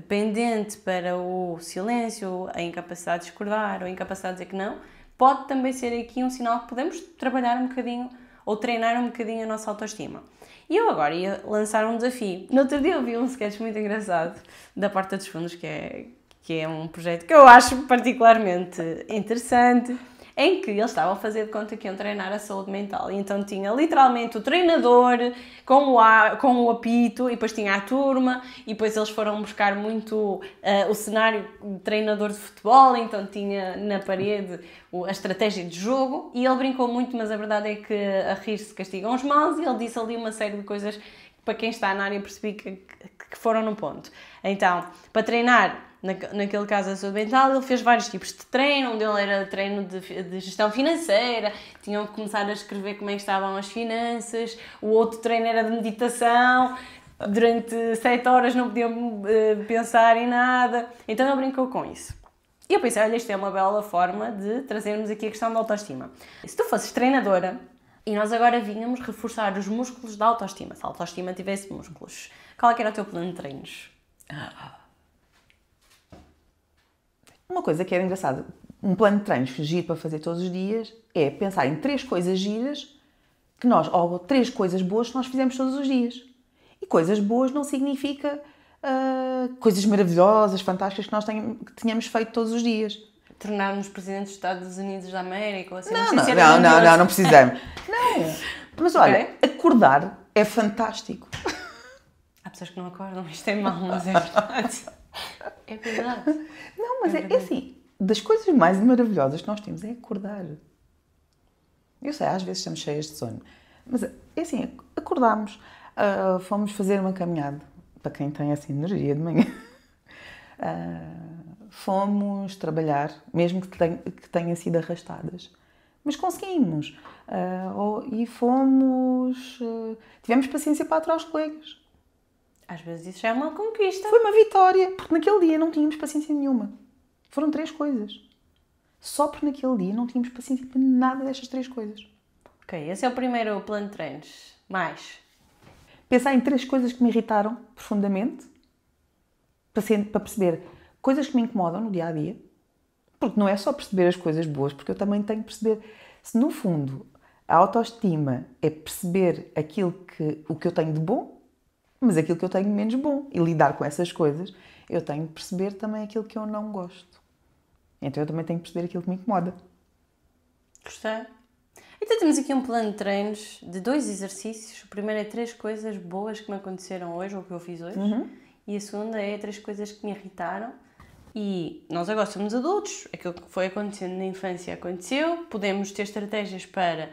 pendente para o silêncio, a incapacidade de discordar ou a incapacidade de dizer que não, pode também ser aqui um sinal que podemos trabalhar um bocadinho ou treinar um bocadinho a nossa autoestima. E eu agora ia lançar um desafio. No outro dia eu vi um sketch muito engraçado da Porta dos Fundos, que é um projeto que eu acho particularmente interessante, em que eles estavam a fazer de conta que iam treinar a saúde mental. E então tinha literalmente o treinador com o apito, e depois tinha a turma, e depois eles foram buscar muito o cenário de treinador de futebol, então tinha na parede a estratégia de jogo, e ele brincou muito, mas a verdade é que a rir se castigam os maus, e ele disse ali uma série de coisas que, para quem está na área, percebi que foram no ponto. Então, para treinar, naquele caso a saúde mental, ele fez vários tipos de treino. Um dele era treino de gestão financeira, tinham que começar a escrever como é que estavam as finanças. O outro treino era de meditação, durante 7 horas não podiam pensar em nada. Então ele brincou com isso. E eu pensei, olha, isto é uma bela forma de trazermos aqui a questão da autoestima. Se tu fosses treinadora e nós agora vínhamos reforçar os músculos da autoestima, se a autoestima tivesse músculos, qual é que era o teu plano de treinos? Uma coisa que era engraçada, um plano de treinos giro para fazer todos os dias é pensar em 3 coisas giras ou 3 coisas boas que nós fizemos todos os dias. E coisas boas não significa coisas maravilhosas, fantásticas que nós tenhamos feito todos os dias. Tornar-nos presidentes dos Estados Unidos da América ou assim? Não precisamos. Não, mas olha, acordar é fantástico. Há pessoas que não acordam, isto é mau, mas é verdade. É verdade. Não, mas é assim, das coisas mais maravilhosas que nós temos é acordar. Eu sei, às vezes estamos cheias de sono, mas é assim, acordámos, fomos fazer uma caminhada, para quem tem essa energia de manhã, fomos trabalhar, mesmo que tenha sido arrastadas, mas conseguimos, e tivemos paciência para aturar os colegas. Às vezes isso já é uma conquista. Foi uma vitória, porque naquele dia não tínhamos paciência nenhuma. Foram 3 coisas. Só porque naquele dia não tínhamos paciência para nada destas 3 coisas. Ok, esse é o primeiro plano de treinos. Mais? Pensar em 3 coisas que me irritaram profundamente, para perceber coisas que me incomodam no dia-a-dia, porque não é só perceber as coisas boas, porque eu também tenho que perceber, se no fundo a autoestima é perceber o que eu tenho de bom, mas aquilo que eu tenho de menos bom, e lidar com essas coisas, eu tenho de perceber também aquilo que eu não gosto. Então eu também tenho de perceber aquilo que me incomoda. Gostei. Então temos aqui um plano de treinos de 2 exercícios. O primeiro é 3 coisas boas que me aconteceram hoje, ou que eu fiz hoje. E a segunda é 3 coisas que me irritaram. E nós agora somos adultos, aquilo que foi acontecendo na infância aconteceu, podemos ter estratégias para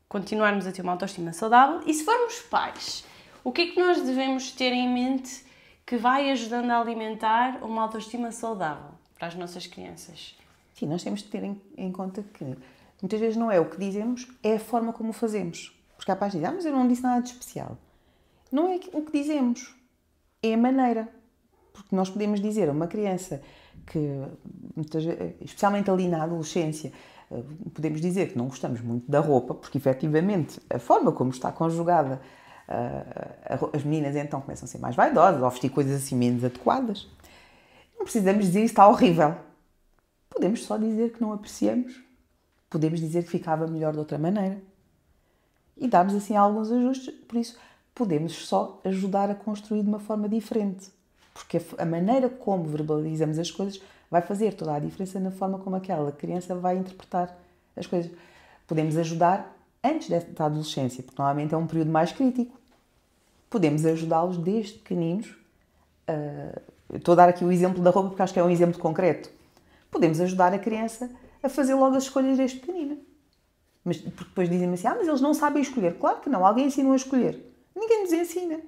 continuarmos a ter uma autoestima saudável. E se formos pais, o que é que nós devemos ter em mente que vai ajudando a alimentar uma autoestima saudável para as nossas crianças? Sim, nós temos de ter em conta que muitas vezes não é o que dizemos, é a forma como o fazemos. Porque há pais que dizem, mas eu não disse nada de especial. Não é o que dizemos, é a maneira. Porque nós podemos dizer a uma criança que, especialmente ali na adolescência, podemos dizer que não gostamos muito da roupa, porque efetivamente a forma como está conjugada, as meninas então começam a ser mais vaidosas, ou vestir coisas assim menos adequadas. Não precisamos dizer isso está horrível. Podemos só dizer que não apreciamos. Podemos dizer que ficava melhor de outra maneira. E darmos assim alguns ajustes, por isso podemos só ajudar a construir de uma forma diferente. Porque a maneira como verbalizamos as coisas vai fazer toda a diferença na forma como aquela criança vai interpretar as coisas. Podemos ajudar antes da adolescência, porque normalmente é um período mais crítico. Podemos ajudá-los desde pequeninos. Estou a dar aqui o exemplo da roupa porque acho que é um exemplo concreto. Podemos ajudar a criança a fazer logo as escolhas desde pequenina. Mas porque depois dizem-me assim, mas eles não sabem escolher. Claro que não, alguém ensinou a escolher. Ninguém nos ensina.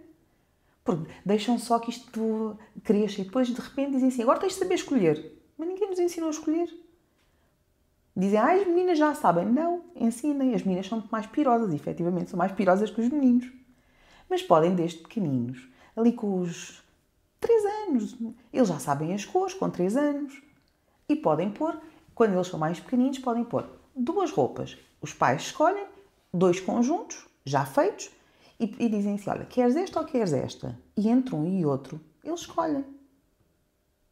Porque deixam só que isto cresça e depois de repente dizem assim, agora tens de saber escolher. Mas ninguém nos ensinou a escolher. Dizem, as meninas já sabem. Não, ensinem. As meninas são muito mais pirosas, efetivamente, são mais pirosas que os meninos. Mas podem, desde pequeninos, ali com os 3 anos, eles já sabem as cores com 3 anos. E podem pôr, quando eles são mais pequeninos, podem pôr 2 roupas. Os pais escolhem 2 conjuntos, já feitos, e dizem assim, olha, queres esta ou queres esta? E entre um e outro, eles escolhem.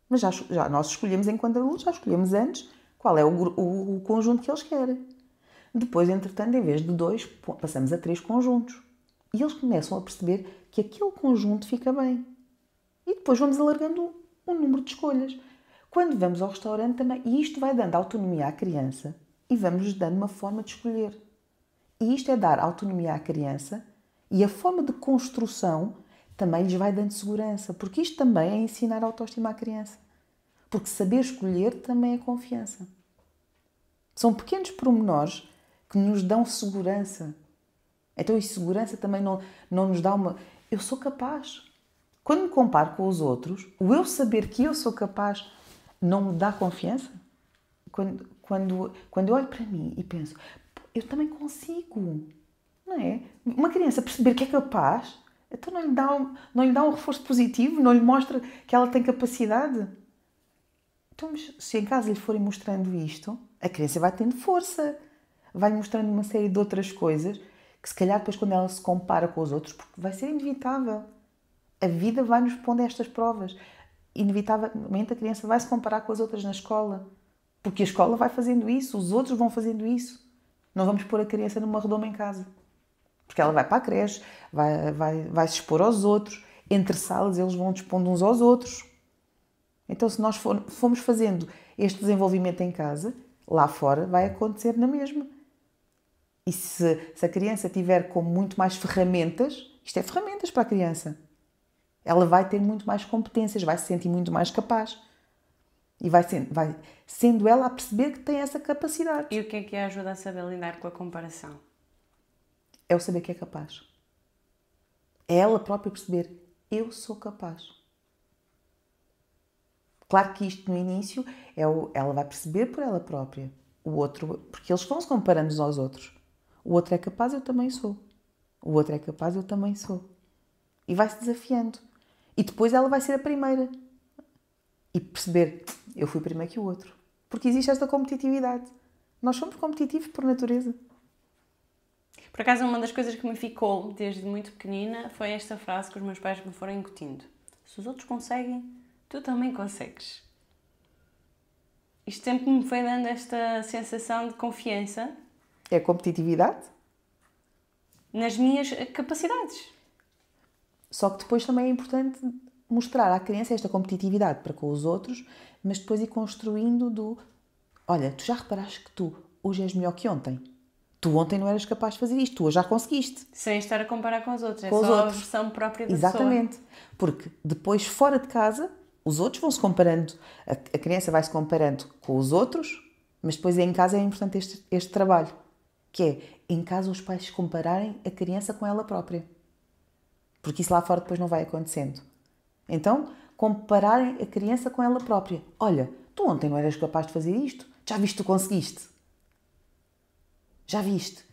Mas já nós escolhemos enquanto adultos, já escolhemos antes qual é o conjunto que eles querem. Depois, entretanto, em vez de 2, passamos a 3 conjuntos. E eles começam a perceber que aquele conjunto fica bem. E depois vamos alargando o número de escolhas. Quando vamos ao restaurante também, e isto vai dando autonomia à criança e vamos-lhes dando uma forma de escolher. E isto é dar autonomia à criança e a forma de construção também lhes vai dando segurança, porque isto também é ensinar a autoestima à criança. Porque saber escolher também é confiança. São pequenos pormenores que nos dão segurança. Então, a segurança também não nos dá uma... Eu sou capaz. Quando me comparo com os outros, o eu saber que eu sou capaz não me dá confiança? Quando eu olho para mim e penso, eu também consigo, não é? Uma criança perceber que é capaz, então não lhe dá um reforço positivo, não lhe mostra que ela tem capacidade. Então, se em casa lhe forem mostrando isto, a criança vai tendo força, vai mostrando uma série de outras coisas que se calhar depois quando ela se compara com os outros, porque vai ser inevitável. A vida vai-nos pondo estas provas. Inevitavelmente a criança vai se comparar com as outras na escola. Porque a escola vai fazendo isso, os outros vão fazendo isso. Não vamos pôr a criança numa redoma em casa. Porque ela vai para a creche, vai se expor aos outros. Entre salas eles vão dispondo uns aos outros. Então se nós formos fazendo este desenvolvimento em casa, lá fora vai acontecer na mesma. E se a criança tiver com muito mais ferramentas, isto é ferramentas para a criança. Ela vai ter muito mais competências, vai se sentir muito mais capaz. E vai sendo ela a perceber que tem essa capacidade. E o que é ajuda a saber lidar com a comparação? É o saber que é capaz. É ela própria perceber, eu sou capaz. Claro que isto no início, ela vai perceber por ela própria. O outro, porque eles vão se comparando uns aos outros. O outro é capaz, eu também sou. O outro é capaz, eu também sou. E vai-se desafiando. E depois ela vai ser a primeira. E perceber, eu fui primeiro que o outro. Porque existe esta competitividade. Nós somos competitivos por natureza. Por acaso, uma das coisas que me ficou desde muito pequenina foi esta frase que os meus pais me foram incutindo. Se os outros conseguem, tu também consegues. Isto sempre me foi dando esta sensação de confiança. É a competitividade. Nas minhas capacidades. Só que depois também é importante mostrar à criança esta competitividade para com os outros, mas depois ir construindo olha, tu já reparaste que tu hoje és melhor que ontem? Tu ontem não eras capaz de fazer isto, tu hoje já conseguiste. Sem estar a comparar com os outros, com é os só outros. a versão própria da Exatamente. pessoa. Porque depois, fora de casa, os outros vão se comparando, a criança vai se comparando com os outros, mas depois em casa é importante este trabalho, que é, em casa os pais se compararem a criança com ela própria. Porque isso lá fora depois não vai acontecendo. Então, compararem a criança com ela própria. Olha, tu ontem não eras capaz de fazer isto, já viste que tu conseguiste. Já viste?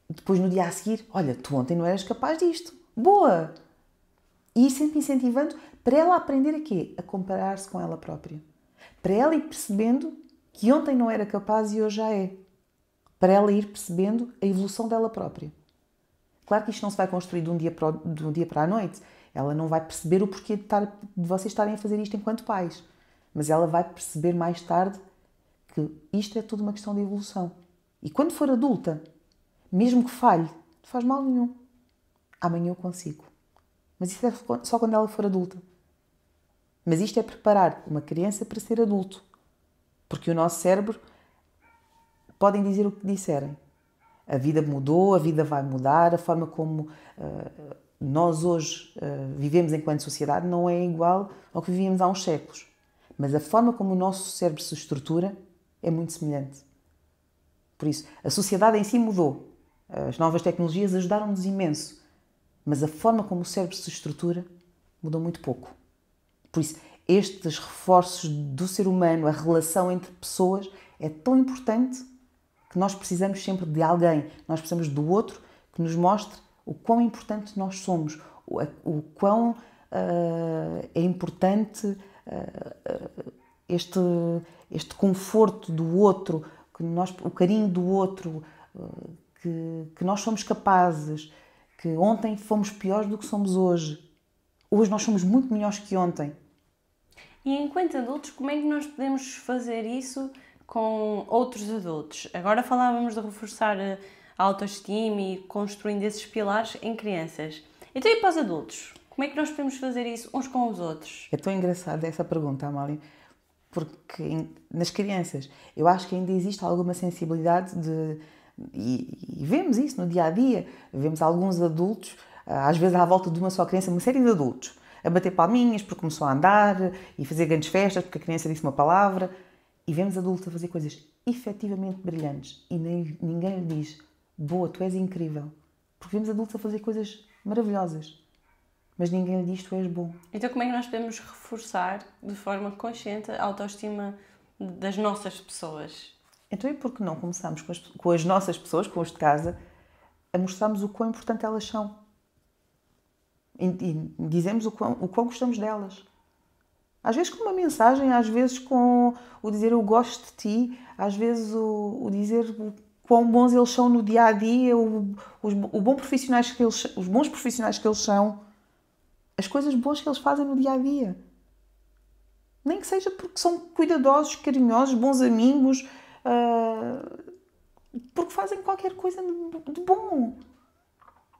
Depois no dia a seguir, olha, tu ontem não eras capaz disto. Boa! E ir sempre incentivando para ela aprender a quê? A comparar-se com ela própria. Para ela ir percebendo que ontem não era capaz e hoje já é. Para ela ir percebendo a evolução dela própria. Claro que isto não se vai construir de um dia para a noite. Ela não vai perceber o porquê de vocês estarem a fazer isto enquanto pais. Mas ela vai perceber mais tarde que isto é tudo uma questão de evolução. E quando for adulta, mesmo que falhe, não faz mal nenhum. Amanhã eu consigo. Mas isso é só quando ela for adulta. Mas isto é preparar uma criança para ser adulto. Porque o nosso cérebro, podem dizer o que disserem. A vida mudou, a vida vai mudar, a forma como nós hoje vivemos enquanto sociedade não é igual ao que vivíamos há uns séculos. Mas a forma como o nosso cérebro se estrutura é muito semelhante. Por isso, a sociedade em si mudou. As novas tecnologias ajudaram-nos imenso. Mas a forma como o cérebro se estrutura mudou muito pouco. Por isso, estes reforços do ser humano, a relação entre pessoas, é tão importante que nós precisamos sempre de alguém. Nós precisamos do outro que nos mostre o quão importante nós somos, o quão é importante este conforto do outro, o carinho do outro, que nós somos capazes, que ontem fomos piores do que somos hoje. Hoje nós somos muito melhores que ontem. E enquanto adultos, como é que nós podemos fazer isso com outros adultos? Agora falávamos de reforçar a autoestima e construindo esses pilares em crianças. Então e para os adultos? Como é que nós podemos fazer isso uns com os outros? É tão engraçada essa pergunta, Amália, porque nas crianças eu acho que ainda existe alguma sensibilidade e vemos isso no dia-a-dia. Vemos alguns adultos, às vezes à volta de uma só criança, uma série de adultos, a bater palminhas porque começou a andar e fazer grandes festas porque a criança disse uma palavra. E vemos adultos a fazer coisas efetivamente brilhantes e ninguém lhe diz: boa, tu és incrível. Porque vemos adultos a fazer coisas maravilhosas, mas ninguém lhe diz: tu és bom. Então como é que nós podemos reforçar de forma consciente a autoestima das nossas pessoas? Então e por que não começamos com as nossas pessoas, com os de casa, a mostrarmos o quão importante elas são? E dizemos o quão gostamos delas. Às vezes com uma mensagem, às vezes com o dizer eu gosto de ti, às vezes o dizer o quão bons eles são no dia-a-dia, os bons profissionais que eles são, as coisas boas que eles fazem no dia-a-dia. Nem que seja porque são cuidadosos, carinhosos, bons amigos, porque fazem qualquer coisa de bom.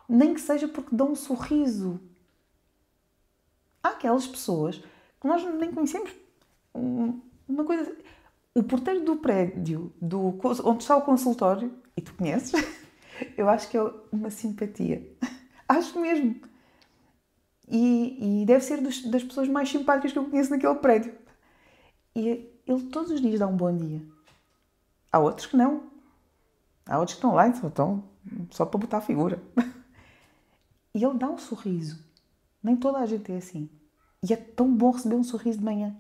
Nem que seja porque dão um sorriso. Há aquelas pessoas que nós nem conhecemos. Uma coisa... O porteiro do prédio onde está o consultório, e tu conheces, eu acho que é uma simpatia. Acho mesmo. E deve ser das pessoas mais simpáticas que eu conheço naquele prédio. E ele todos os dias dá um bom dia. Há outros que não. Há outros que estão lá e estão só para botar a figura. E ele dá um sorriso. Nem toda a gente é assim. E é tão bom receber um sorriso de manhã.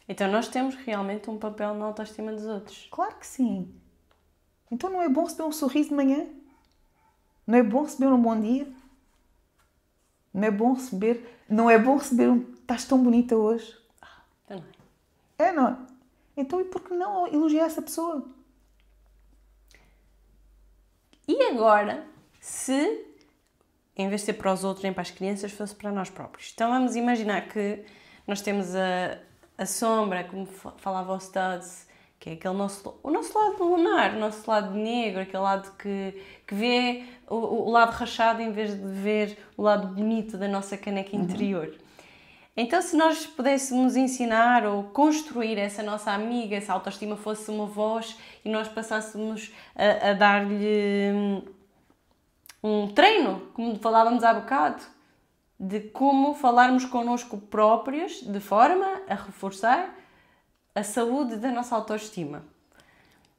Então nós temos realmente um papel na autoestima dos outros. Claro que sim. Então não é bom receber um sorriso de manhã? Não é bom receber um bom dia? Não é bom receber um estás tão bonita hoje? Também. É, não é? Então e por que não elogiar essa pessoa? E agora, se em vez de ser para os outros nem para as crianças, fosse para nós próprios. Então vamos imaginar que nós temos a sombra, como falava o Studs, que é o nosso lado lunar, o nosso lado negro, aquele lado que vê o lado rachado em vez de ver o lado bonito da nossa caneca interior. Então se nós pudéssemos ensinar ou construir essa nossa amiga, se a autoestima fosse uma voz e nós passássemos a dar-lhe um treino, como falávamos há bocado, de como falarmos connosco próprios de forma a reforçar a saúde da nossa autoestima.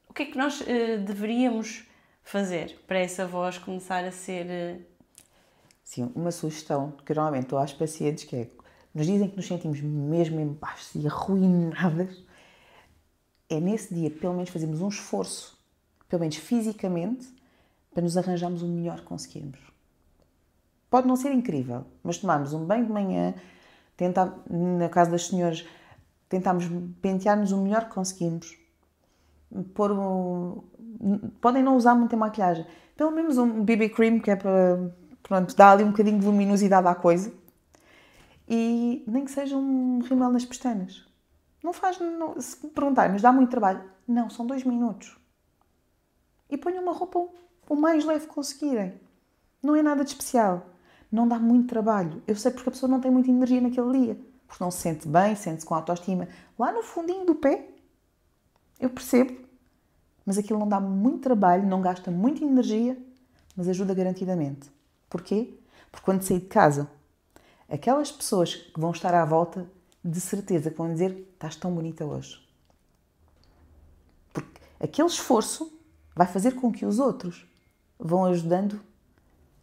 O que é que nós deveríamos fazer para essa voz começar a ser... Sim, uma sugestão que eu normalmente dou às pacientes que é, nos dizem que nos sentimos mesmo em baixo e arruinadas, é nesse dia pelo menos fazermos um esforço, pelo menos fisicamente, para nos arranjarmos o melhor que conseguirmos. pode não ser incrível, mas tomarmos um banho de manhã, na casa das senhoras, tentámos pentear-nos o melhor que conseguimos. Podem não usar muita maquilhagem. Pelo menos um BB cream, que é para, pronto, dar ali um bocadinho de luminosidade à coisa. E nem que seja um rímel nas pestanas. Não faz... se me perguntarem, mas dá muito trabalho. Não, são 2 minutos. E ponham uma roupa o mais leve que conseguirem. Não é nada de especial. Não dá muito trabalho. Eu sei porque a pessoa não tem muita energia naquele dia. Porque não se sente bem, sente-se com autoestima. Lá no fundinho do pé, eu percebo. Mas aquilo não dá muito trabalho, não gasta muita energia, mas ajuda garantidamente. Porquê? Porque quando sair de casa, aquelas pessoas que vão estar à volta, de certeza que vão dizer: estás tão bonita hoje. Porque aquele esforço vai fazer com que os outros vão ajudando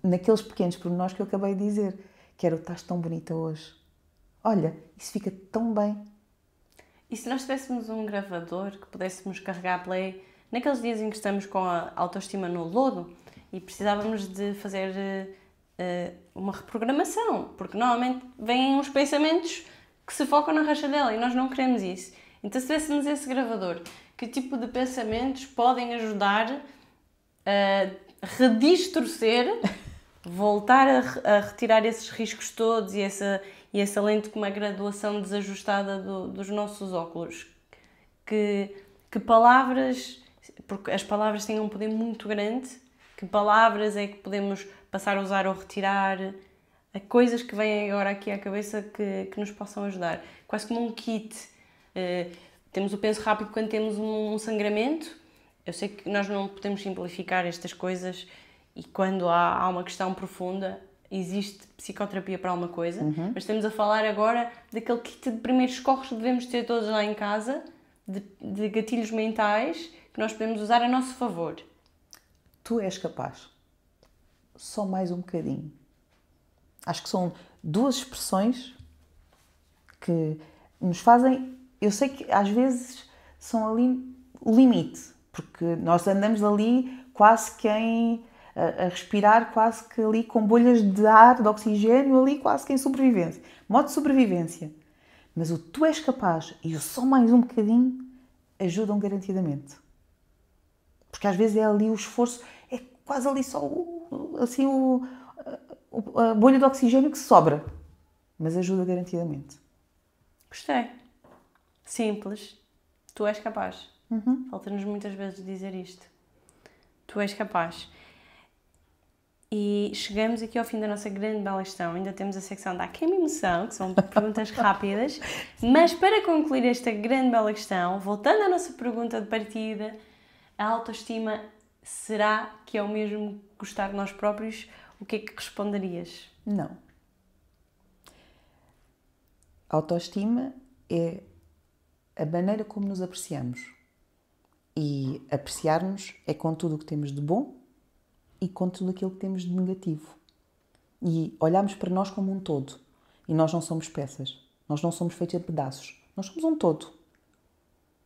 naqueles pequenos pormenores que eu acabei de dizer. Que era o estás tão bonita hoje. Olha, isso fica tão bem. E se nós tivéssemos um gravador que pudéssemos carregar play naqueles dias em que estamos com a autoestima no lodo e precisávamos de fazer uma reprogramação, porque normalmente vêm uns pensamentos que se focam na rachadela e nós não queremos isso. Então, se tivéssemos esse gravador, que tipo de pensamentos podem ajudar a redistorcer, voltar a retirar esses riscos todos e essa lente com uma graduação desajustada dos nossos óculos? Que palavras... Porque as palavras têm um poder muito grande. Que palavras é que podemos passar a usar ou retirar? Há coisas que vêm agora aqui à cabeça que nos possam ajudar. Quase como um kit. Temos o penso rápido quando temos um sangramento. Eu sei que nós não podemos simplificar estas coisas e quando há uma questão profunda existe psicoterapia para alguma coisa. Mas estamos a falar agora daquele kit de primeiros socorros que devemos ter todos lá em casa, de gatilhos mentais que nós podemos usar a nosso favor. Tu és capaz. Só mais um bocadinho. Acho que são 2 expressões que nos fazem... Eu sei que às vezes são ali o limite, porque nós andamos ali quase que a respirar, quase que ali com bolhas de ar, de oxigênio, ali quase que em sobrevivência. Modo de sobrevivência. Mas o tu és capaz e o só mais um bocadinho ajudam garantidamente. Porque às vezes é ali o esforço, é quase ali só a bolha de oxigênio que sobra. Mas ajuda garantidamente. Gostei. Simples. Tu és capaz. Falta-nos muitas vezes dizer isto. Tu és capaz. E chegamos aqui ao fim da nossa grande bela questão. Ainda temos a secção da Queima Emoção, que são perguntas rápidas. Mas para concluir esta grande bela questão, voltando à nossa pergunta de partida, a autoestima será que é o mesmo gostar de nós próprios? O que é que responderias? Não. A autoestima é a maneira como nos apreciamos. E apreciar-nos é com tudo o que temos de bom e com tudo aquilo que temos de negativo. E olharmos para nós como um todo. E nós não somos peças. Nós não somos feitos de pedaços. Nós somos um todo.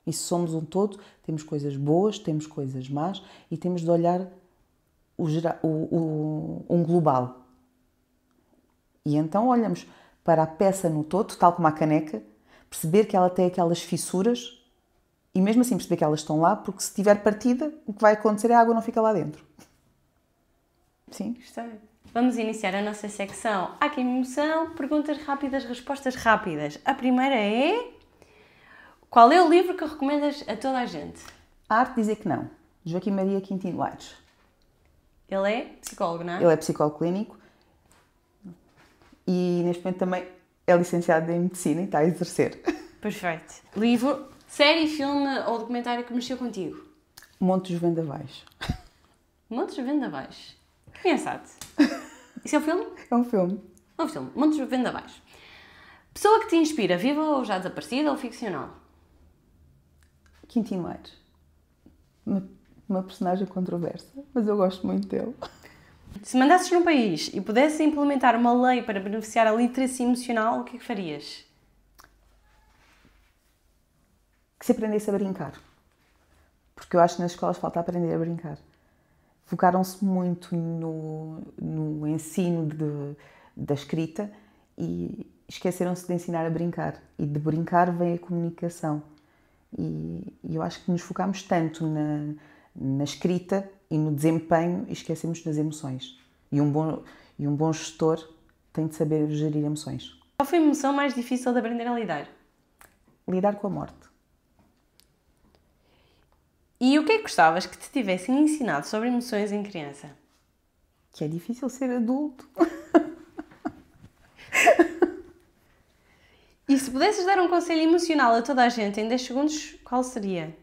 E se somos um todo, temos coisas boas, temos coisas más e temos de olhar um global. E então olhamos para a peça no todo, tal como a caneca, perceber que ela tem aquelas fissuras e mesmo assim perceber que elas estão lá, porque se estiver partida, o que vai acontecer é a água não fica lá dentro. Sim? Gostei. Vamos iniciar a nossa secção Aqui em Emoção, perguntas rápidas, respostas rápidas. A primeira é... Qual é o livro que recomendas a toda a gente? A Arte de Dizer que Não, de Joaquim Maria Quintino Aires. Ele é psicólogo, não é? Ele é psicólogo clínico e neste momento também é licenciado em Medicina e está a exercer. Perfeito. Livro, série, filme ou documentário que mexeu contigo? Monte dos Vendavais. Montes Vendavais. Engraçado. Isso é um filme? É um filme. É um filme. Montes Vendavais. Pessoa que te inspira, viva ou já desaparecida ou ficcional? Quintino Aires. Uma personagem controversa, mas eu gosto muito dele. Se mandasses num país e pudesses implementar uma lei para beneficiar a literacia emocional, o que é que farias? Que se aprendesse a brincar. Porque eu acho que nas escolas falta aprender a brincar. focaram-se muito no ensino da escrita e esqueceram-se de ensinar a brincar. E de brincar vem a comunicação. E eu acho que nos focámos tanto na escrita e no desempenho e esquecemos das emoções. E um bom gestor tem de saber gerir emoções. Qual foi a emoção mais difícil de aprender a lidar? Lidar com a morte. E o que é que gostavas que te tivessem ensinado sobre emoções em criança? Que é difícil ser adulto. E se pudesses dar um conselho emocional a toda a gente em 10 segundos, qual seria?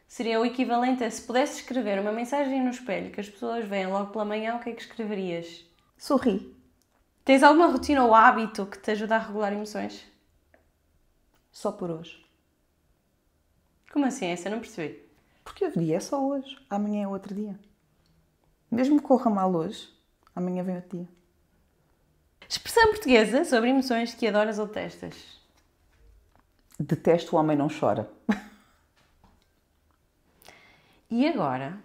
Seria o equivalente a se pudesses escrever uma mensagem no espelho que as pessoas veem logo pela manhã, o que é que escreverias? Sorri. Tens alguma rotina ou hábito que te ajuda a regular emoções? Só por hoje. Como assim? Essa eu não percebi. Porque o dia é só hoje. Amanhã é outro dia. Mesmo que corra mal hoje, amanhã vem outro dia. Expressão portuguesa sobre emoções que adoras ou detestas. Detesto o homem não chora. E agora,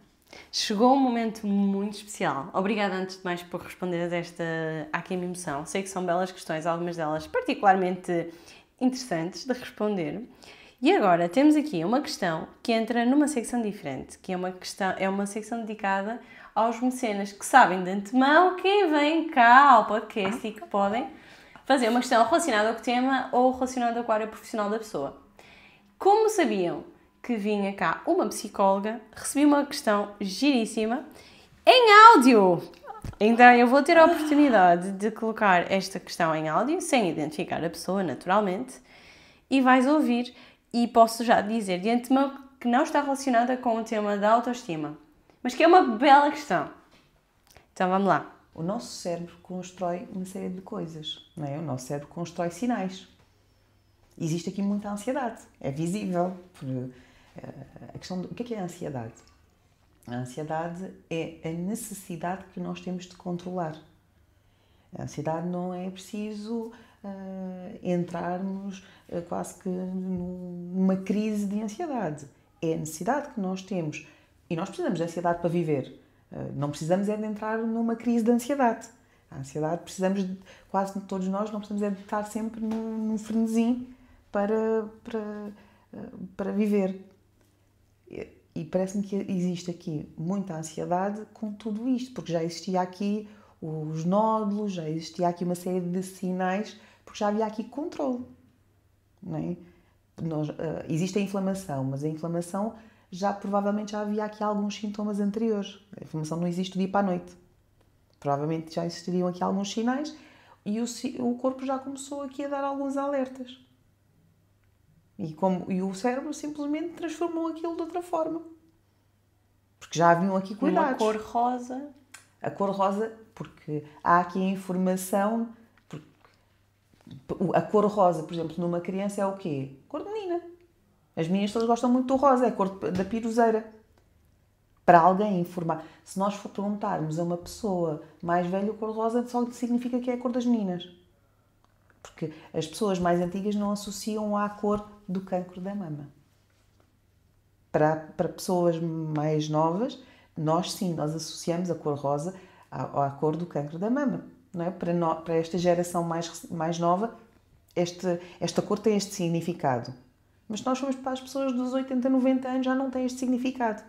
chegou um momento muito especial. Obrigada antes de mais por responderes esta Aqui a minha emoção. Sei que são belas questões, algumas delas particularmente interessantes de responder. E agora temos aqui uma questão que entra numa secção diferente, que é uma secção dedicada aos mecenas que sabem de antemão quem vem cá ao podcast e que podem fazer uma questão relacionada com o tema ou relacionada com a área profissional da pessoa. Como sabiam que vinha cá uma psicóloga, recebi uma questão giríssima em áudio. Então eu vou ter a oportunidade de colocar esta questão em áudio, sem identificar a pessoa naturalmente, e vais ouvir, e posso já dizer de antemão que não está relacionada com o tema da autoestima, mas que é uma bela questão. Então vamos lá. O nosso cérebro constrói uma série de coisas, não é? O nosso cérebro constrói sinais. Existe aqui muita ansiedade, é visível. A questão o que é a ansiedade? A ansiedade é a necessidade que nós temos de controlar. A ansiedade não é preciso entrarmos quase que numa crise de ansiedade. É a necessidade que nós temos. E nós precisamos de ansiedade para viver. Não precisamos é de entrar numa crise de ansiedade. A ansiedade precisamos, quase todos nós, não precisamos é de estar sempre num frenesim para viver. E parece-me que existe aqui muita ansiedade com tudo isto, porque já existia aqui os nódulos, já existia aqui uma série de sinais, porque já havia aqui controle. Não é? Existe a inflamação, mas a inflamação provavelmente já havia aqui alguns sintomas anteriores. A inflamação não existe do dia para a noite. Provavelmente já existiriam aqui alguns sinais e o corpo já começou aqui a dar alguns alertas. E o cérebro simplesmente transformou aquilo de outra forma. Porque já haviam aqui cuidados. Uma cor rosa. A cor rosa, porque há aqui a informação. A cor rosa, por exemplo, numa criança é o quê? Cor de menina. As meninas todas gostam muito do rosa, é a cor da piroseira. Para alguém informar. Se nós for perguntarmos a uma pessoa mais velha, a cor rosa só significa que é a cor das meninas. Porque as pessoas mais antigas não associam à cor do cancro da mama. Para pessoas mais novas, nós associamos a cor rosa à cor do cancro da mama. Não é? Para esta geração mais nova, esta cor tem este significado. Mas nós somos para as pessoas dos 80, 90 anos, já não tem este significado.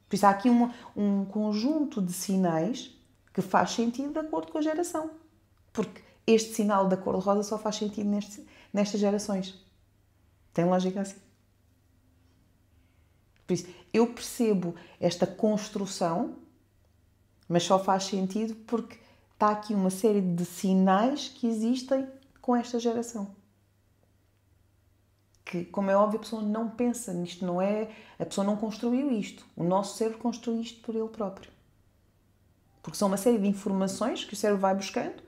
Por isso há aqui um conjunto de sinais que faz sentido de acordo com a geração. Porque este sinal da cor de rosa só faz sentido nestas gerações. Tem lógica assim. Por isso, eu percebo esta construção, mas só faz sentido porque está aqui uma série de sinais que existem com esta geração. Que, como é óbvio, a pessoa não pensa nisto, não é... A pessoa não construiu isto. O nosso cérebro construiu isto por ele próprio. Porque são uma série de informações que o cérebro vai buscando,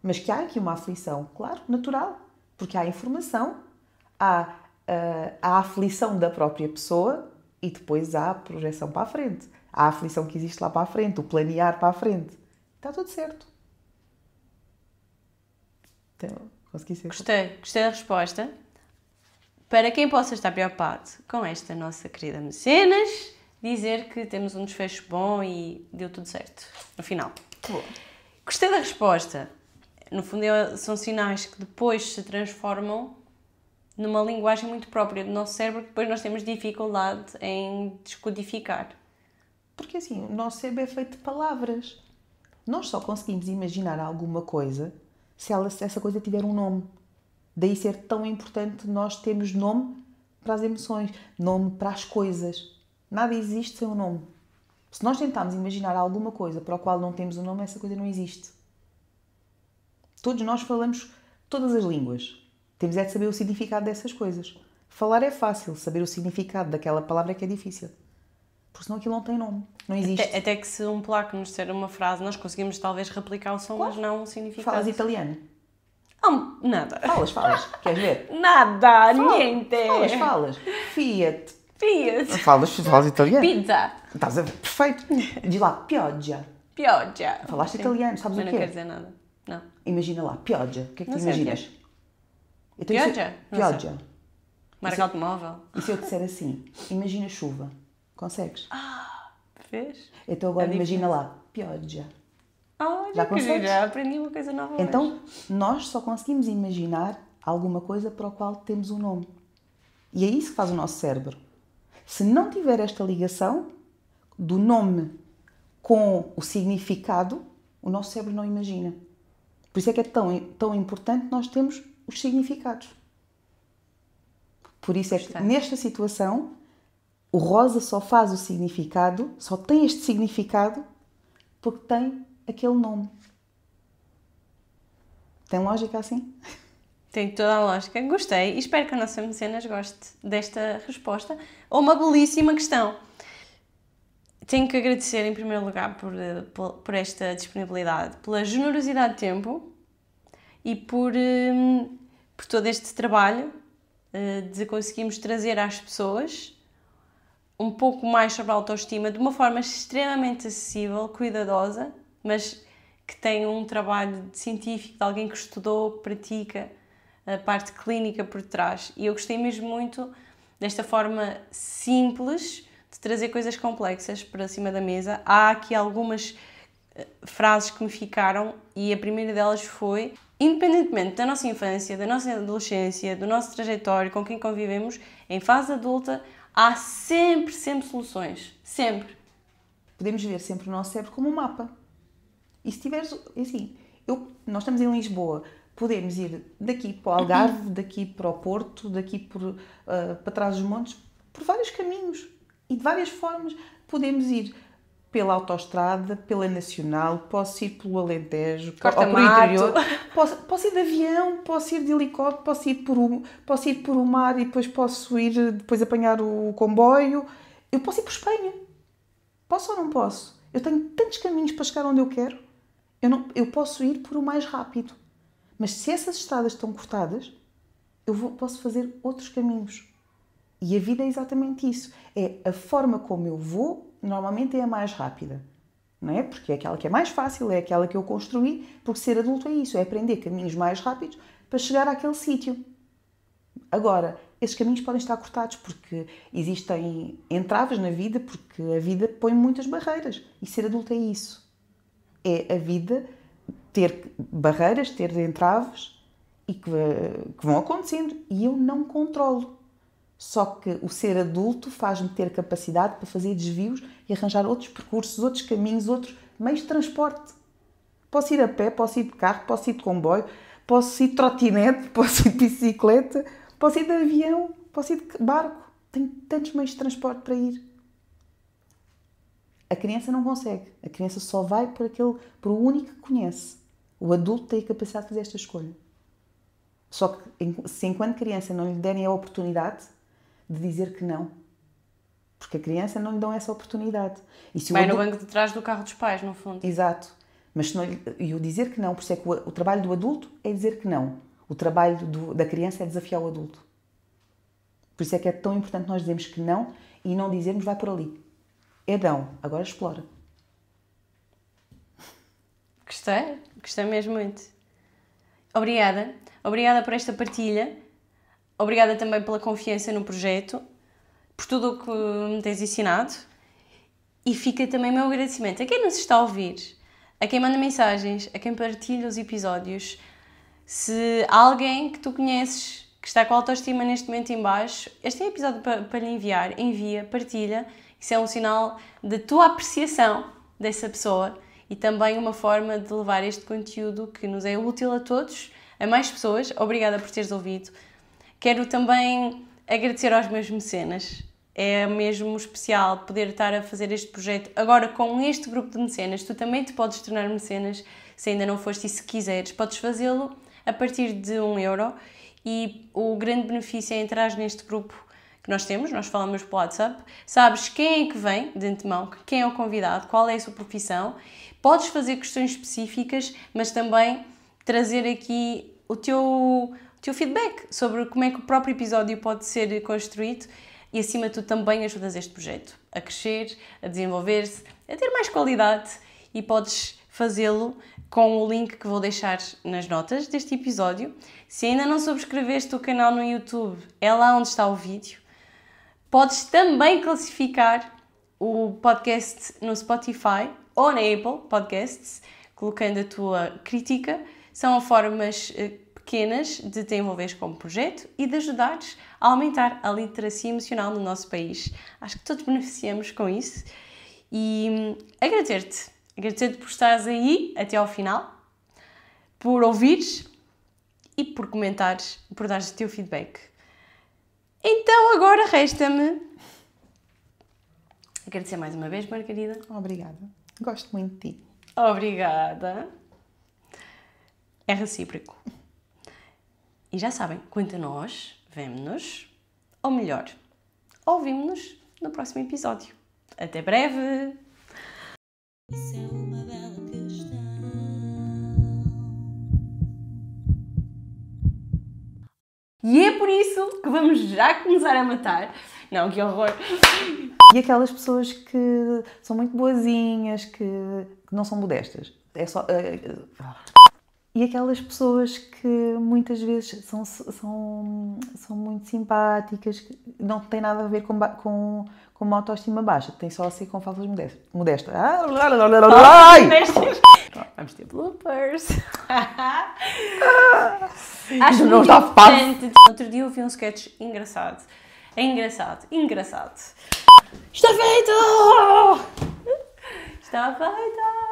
mas que há aqui uma aflição, claro, natural. Porque há informação, há a aflição da própria pessoa e depois há a projeção para a frente. Há a aflição que existe lá para a frente, o planear para a frente. Está tudo certo. Então, consegui ser. Gostei da resposta. para quem possa estar preocupado com esta nossa querida mecenas, dizer que temos um desfecho bom e deu tudo certo, no final. Boa. Gostei da resposta. No fundo, são sinais que depois se transformam numa linguagem muito própria do nosso cérebro, que depois nós temos dificuldade em descodificar. Porque assim, o nosso cérebro é feito de palavras. Nós só conseguimos imaginar alguma coisa se essa coisa tiver um nome. Daí ser tão importante nós termos nome para as emoções, nome para as coisas. Nada existe sem um nome. Se nós tentarmos imaginar alguma coisa para a qual não temos um nome, essa coisa não existe. Todos nós falamos todas as línguas. Temos é de saber o significado dessas coisas. Falar é fácil, saber o significado daquela palavra é que é difícil. Porque senão aquilo não tem nome, não existe. Até que se um polaco nos disser uma frase, nós conseguimos talvez replicar o som, mas não o significado. Falas italiano? Oh, nada. Falas. Queres ver? Nada, niente. Falas. Fiat. Fiat. Falas italiano? Pizza. Estás a ver? Perfeito. Diz lá, pioggia. Pioggia. Falaste italiano, sabes Mas o não que é? quer dizer nada. Não. Imagina lá, pioggia. O que é que Não tu sei o que imaginas? Pioggia? Não Pioggia. Marca automóvel. E se eu disser assim, imagina chuva, consegues? Vês? Então agora É imagina lá, pioggia. Olha, Já que consegues? giro, já aprendi uma coisa nova hoje. Então, nós só conseguimos imaginar alguma coisa para o qual temos um nome. E é isso que faz o nosso cérebro. Se não tiver esta ligação do nome com o significado, o nosso cérebro não imagina. Por isso é que é tão importante nós termos os significados. Por isso é que nesta situação, o rosa só faz o significado, só tem este significado, porque tem aquele nome. Tem lógica assim? Tem toda a lógica. Gostei e espero que a nossa mecenas goste desta resposta ou uma belíssima questão. Tenho que agradecer em primeiro lugar por esta disponibilidade, pela generosidade de tempo e por todo este trabalho de conseguirmos trazer às pessoas um pouco mais sobre a autoestima de uma forma extremamente acessível, cuidadosa, mas que tem um trabalho científico de alguém que estudou, que pratica a parte clínica por trás. E eu gostei mesmo muito desta forma simples de trazer coisas complexas para cima da mesa. Há aqui algumas frases que me ficaram e a primeira delas foi: independentemente da nossa infância, da nossa adolescência, do nosso trajetório, com quem convivemos, em fase adulta, há sempre soluções. Sempre. Podemos ver sempre o nosso cérebro como um mapa. E se tiveres, assim, nós estamos em Lisboa, podemos ir daqui para o Algarve, daqui para o Porto, daqui para trás dos montes, por vários caminhos e de várias formas. Podemos ir pela autoestrada, pela Nacional, posso ir pelo Alentejo, ou pelo interior, posso ir de avião, posso ir de helicóptero, posso ir por o mar e depois posso ir depois apanhar o comboio. Eu posso ir por Espanha. Posso ou não posso? Eu tenho tantos caminhos para chegar onde eu quero. Eu posso ir por o mais rápido. Mas se essas estradas estão cortadas, posso fazer outros caminhos. E a vida é exatamente isso. É a forma como eu vou, normalmente é a mais rápida. Não é? Porque é aquela que é mais fácil, é aquela que eu construí, porque ser adulto é isso, é aprender caminhos mais rápidos para chegar àquele sítio. Agora, esses caminhos podem estar cortados porque existem entraves na vida, porque a vida põe muitas barreiras. E ser adulto é isso. É a vida ter barreiras, ter entraves e que vão acontecendo. E eu não controlo. Só que o ser adulto faz-me ter capacidade para fazer desvios e arranjar outros percursos, outros caminhos, outros meios de transporte. Posso ir a pé, posso ir de carro, posso ir de comboio, posso ir de trotinete, posso ir de bicicleta, posso ir de avião, posso ir de barco. Tenho tantos meios de transporte para ir. A criança não consegue. A criança só vai por o único que conhece. O adulto tem a capacidade de fazer esta escolha. Só que se enquanto criança não lhe derem a oportunidade de dizer que não, porque a criança não lhe dão essa oportunidade. E se vai no banco de trás do carro dos pais, no fundo. Exato. Mas se não e o dizer que não, por isso é que o trabalho do adulto é dizer que não. O trabalho da criança é desafiar o adulto. Por isso é que é tão importante nós dizermos que não e não dizermos vai por ali. É não, agora explora. Gostei mesmo muito. Obrigada por esta partilha. Obrigada também pela confiança no projeto, por tudo o que me tens ensinado. E fica também o meu agradecimento a quem nos está a ouvir, a quem manda mensagens, a quem partilha os episódios. Se há alguém que tu conheces que está com a autoestima neste momento em baixo, este é um episódio para lhe enviar, envia, partilha. Isso é um sinal da tua apreciação dessa pessoa e também uma forma de levar este conteúdo que nos é útil a todos, a mais pessoas. Obrigada por teres ouvido. Quero também agradecer aos meus mecenas. É mesmo especial poder estar a fazer este projeto agora com este grupo de mecenas. Tu também te podes tornar mecenas se ainda não foste e se quiseres. Podes fazê-lo a partir de 1 euro e o grande benefício é entrar neste grupo que nós temos, nós falamos pelo WhatsApp, sabes quem é que vem de antemão, quem é o convidado, qual é a sua profissão, podes fazer questões específicas, mas também trazer aqui o teu feedback sobre como é que o próprio episódio pode ser construído e acima de tudo também ajudas este projeto a crescer, a desenvolver-se, a ter mais qualidade e podes fazê-lo com o link que vou deixar nas notas deste episódio. Se ainda não subscreveste o canal no YouTube, é lá onde está o vídeo. Podes também classificar o podcast no Spotify ou na Apple Podcasts, colocando a tua crítica. São formas pequenas de te envolveres com o projeto e de ajudares a aumentar a literacia emocional no nosso país. Acho que todos beneficiamos com isso. E agradecer-te por estares aí até ao final, por ouvires e por comentares, por dares o teu feedback. Então agora resta-me agradecer mais uma vez, Margarida. Obrigada. Gosto muito de ti. Obrigada. É recíproco. E já sabem, quanto a nós, vemo-nos, ou melhor, ouvimos-nos no próximo episódio. Até breve! Isso é uma bela questão. E é por isso que vamos já começar a matar. Não, que horror! E aquelas pessoas que são muito boazinhas, que não são modestas. É só... E aquelas pessoas que muitas vezes são muito simpáticas, que não tem nada a ver com uma autoestima baixa, tem só a ser com faltas modestas. Vamos ter bloopers. Acho não muito está fácil. Outro dia eu vi um sketch engraçado. É engraçado. Está feito! Está feito!